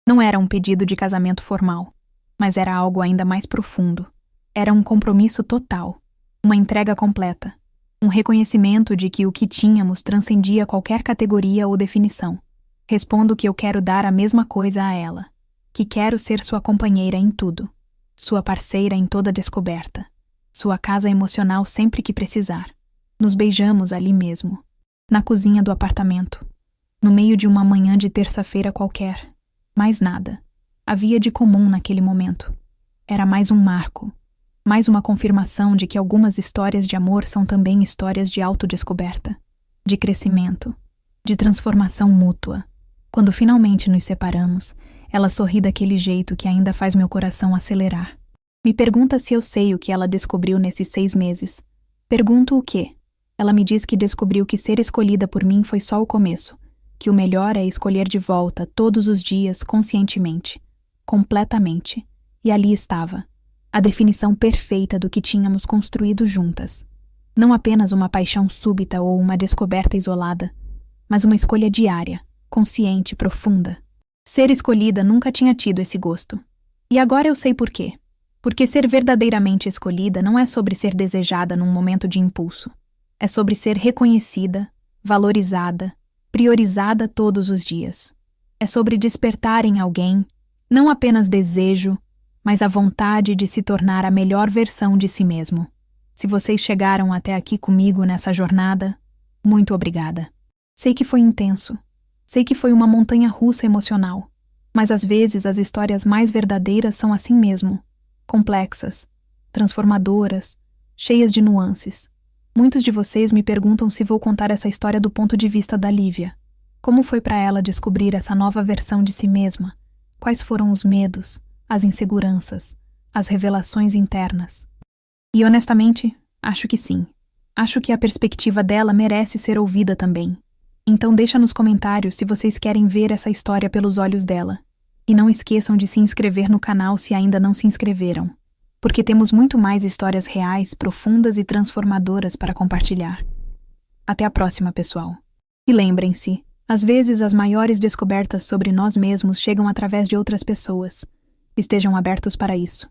Não era um pedido de casamento formal, mas era algo ainda mais profundo. Era um compromisso total, uma entrega completa, um reconhecimento de que o que tínhamos transcendia qualquer categoria ou definição. Respondo que eu quero dar a mesma coisa a ela, que quero ser sua companheira em tudo, sua parceira em toda descoberta, sua casa emocional sempre que precisar. Nos beijamos ali mesmo, na cozinha do apartamento, no meio de uma manhã de terça-feira qualquer. Mais nada havia de comum naquele momento. Era mais um marco, mais uma confirmação de que algumas histórias de amor são também histórias de autodescoberta, de crescimento, de transformação mútua. Quando finalmente nos separamos, ela sorri daquele jeito que ainda faz meu coração acelerar. Me pergunta se eu sei o que ela descobriu nesses 6 meses. Pergunto o quê? Ela me diz que descobriu que ser escolhida por mim foi só o começo, que o melhor é escolher de volta todos os dias conscientemente, completamente. E ali estava, a definição perfeita do que tínhamos construído juntas. Não apenas uma paixão súbita ou uma descoberta isolada, mas uma escolha diária, consciente, profunda. Ser escolhida nunca tinha tido esse gosto. E agora eu sei por quê. Porque ser verdadeiramente escolhida não é sobre ser desejada num momento de impulso. É sobre ser reconhecida, valorizada, priorizada todos os dias. É sobre despertar em alguém, não apenas desejo, mas a vontade de se tornar a melhor versão de si mesmo. Se vocês chegaram até aqui comigo nessa jornada, muito obrigada. Sei que foi intenso. Sei que foi uma montanha-russa emocional. Mas às vezes as histórias mais verdadeiras são assim mesmo. Complexas, transformadoras, cheias de nuances. Muitos de vocês me perguntam se vou contar essa história do ponto de vista da Lívia. Como foi para ela descobrir essa nova versão de si mesma? Quais foram os medos, as inseguranças, as revelações internas? E honestamente, acho que sim. Acho que a perspectiva dela merece ser ouvida também. Então deixa nos comentários se vocês querem ver essa história pelos olhos dela. E não esqueçam de se inscrever no canal se ainda não se inscreveram, porque temos muito mais histórias reais, profundas e transformadoras para compartilhar. Até a próxima, pessoal. E lembrem-se, às vezes as maiores descobertas sobre nós mesmos chegam através de outras pessoas. Estejam abertos para isso.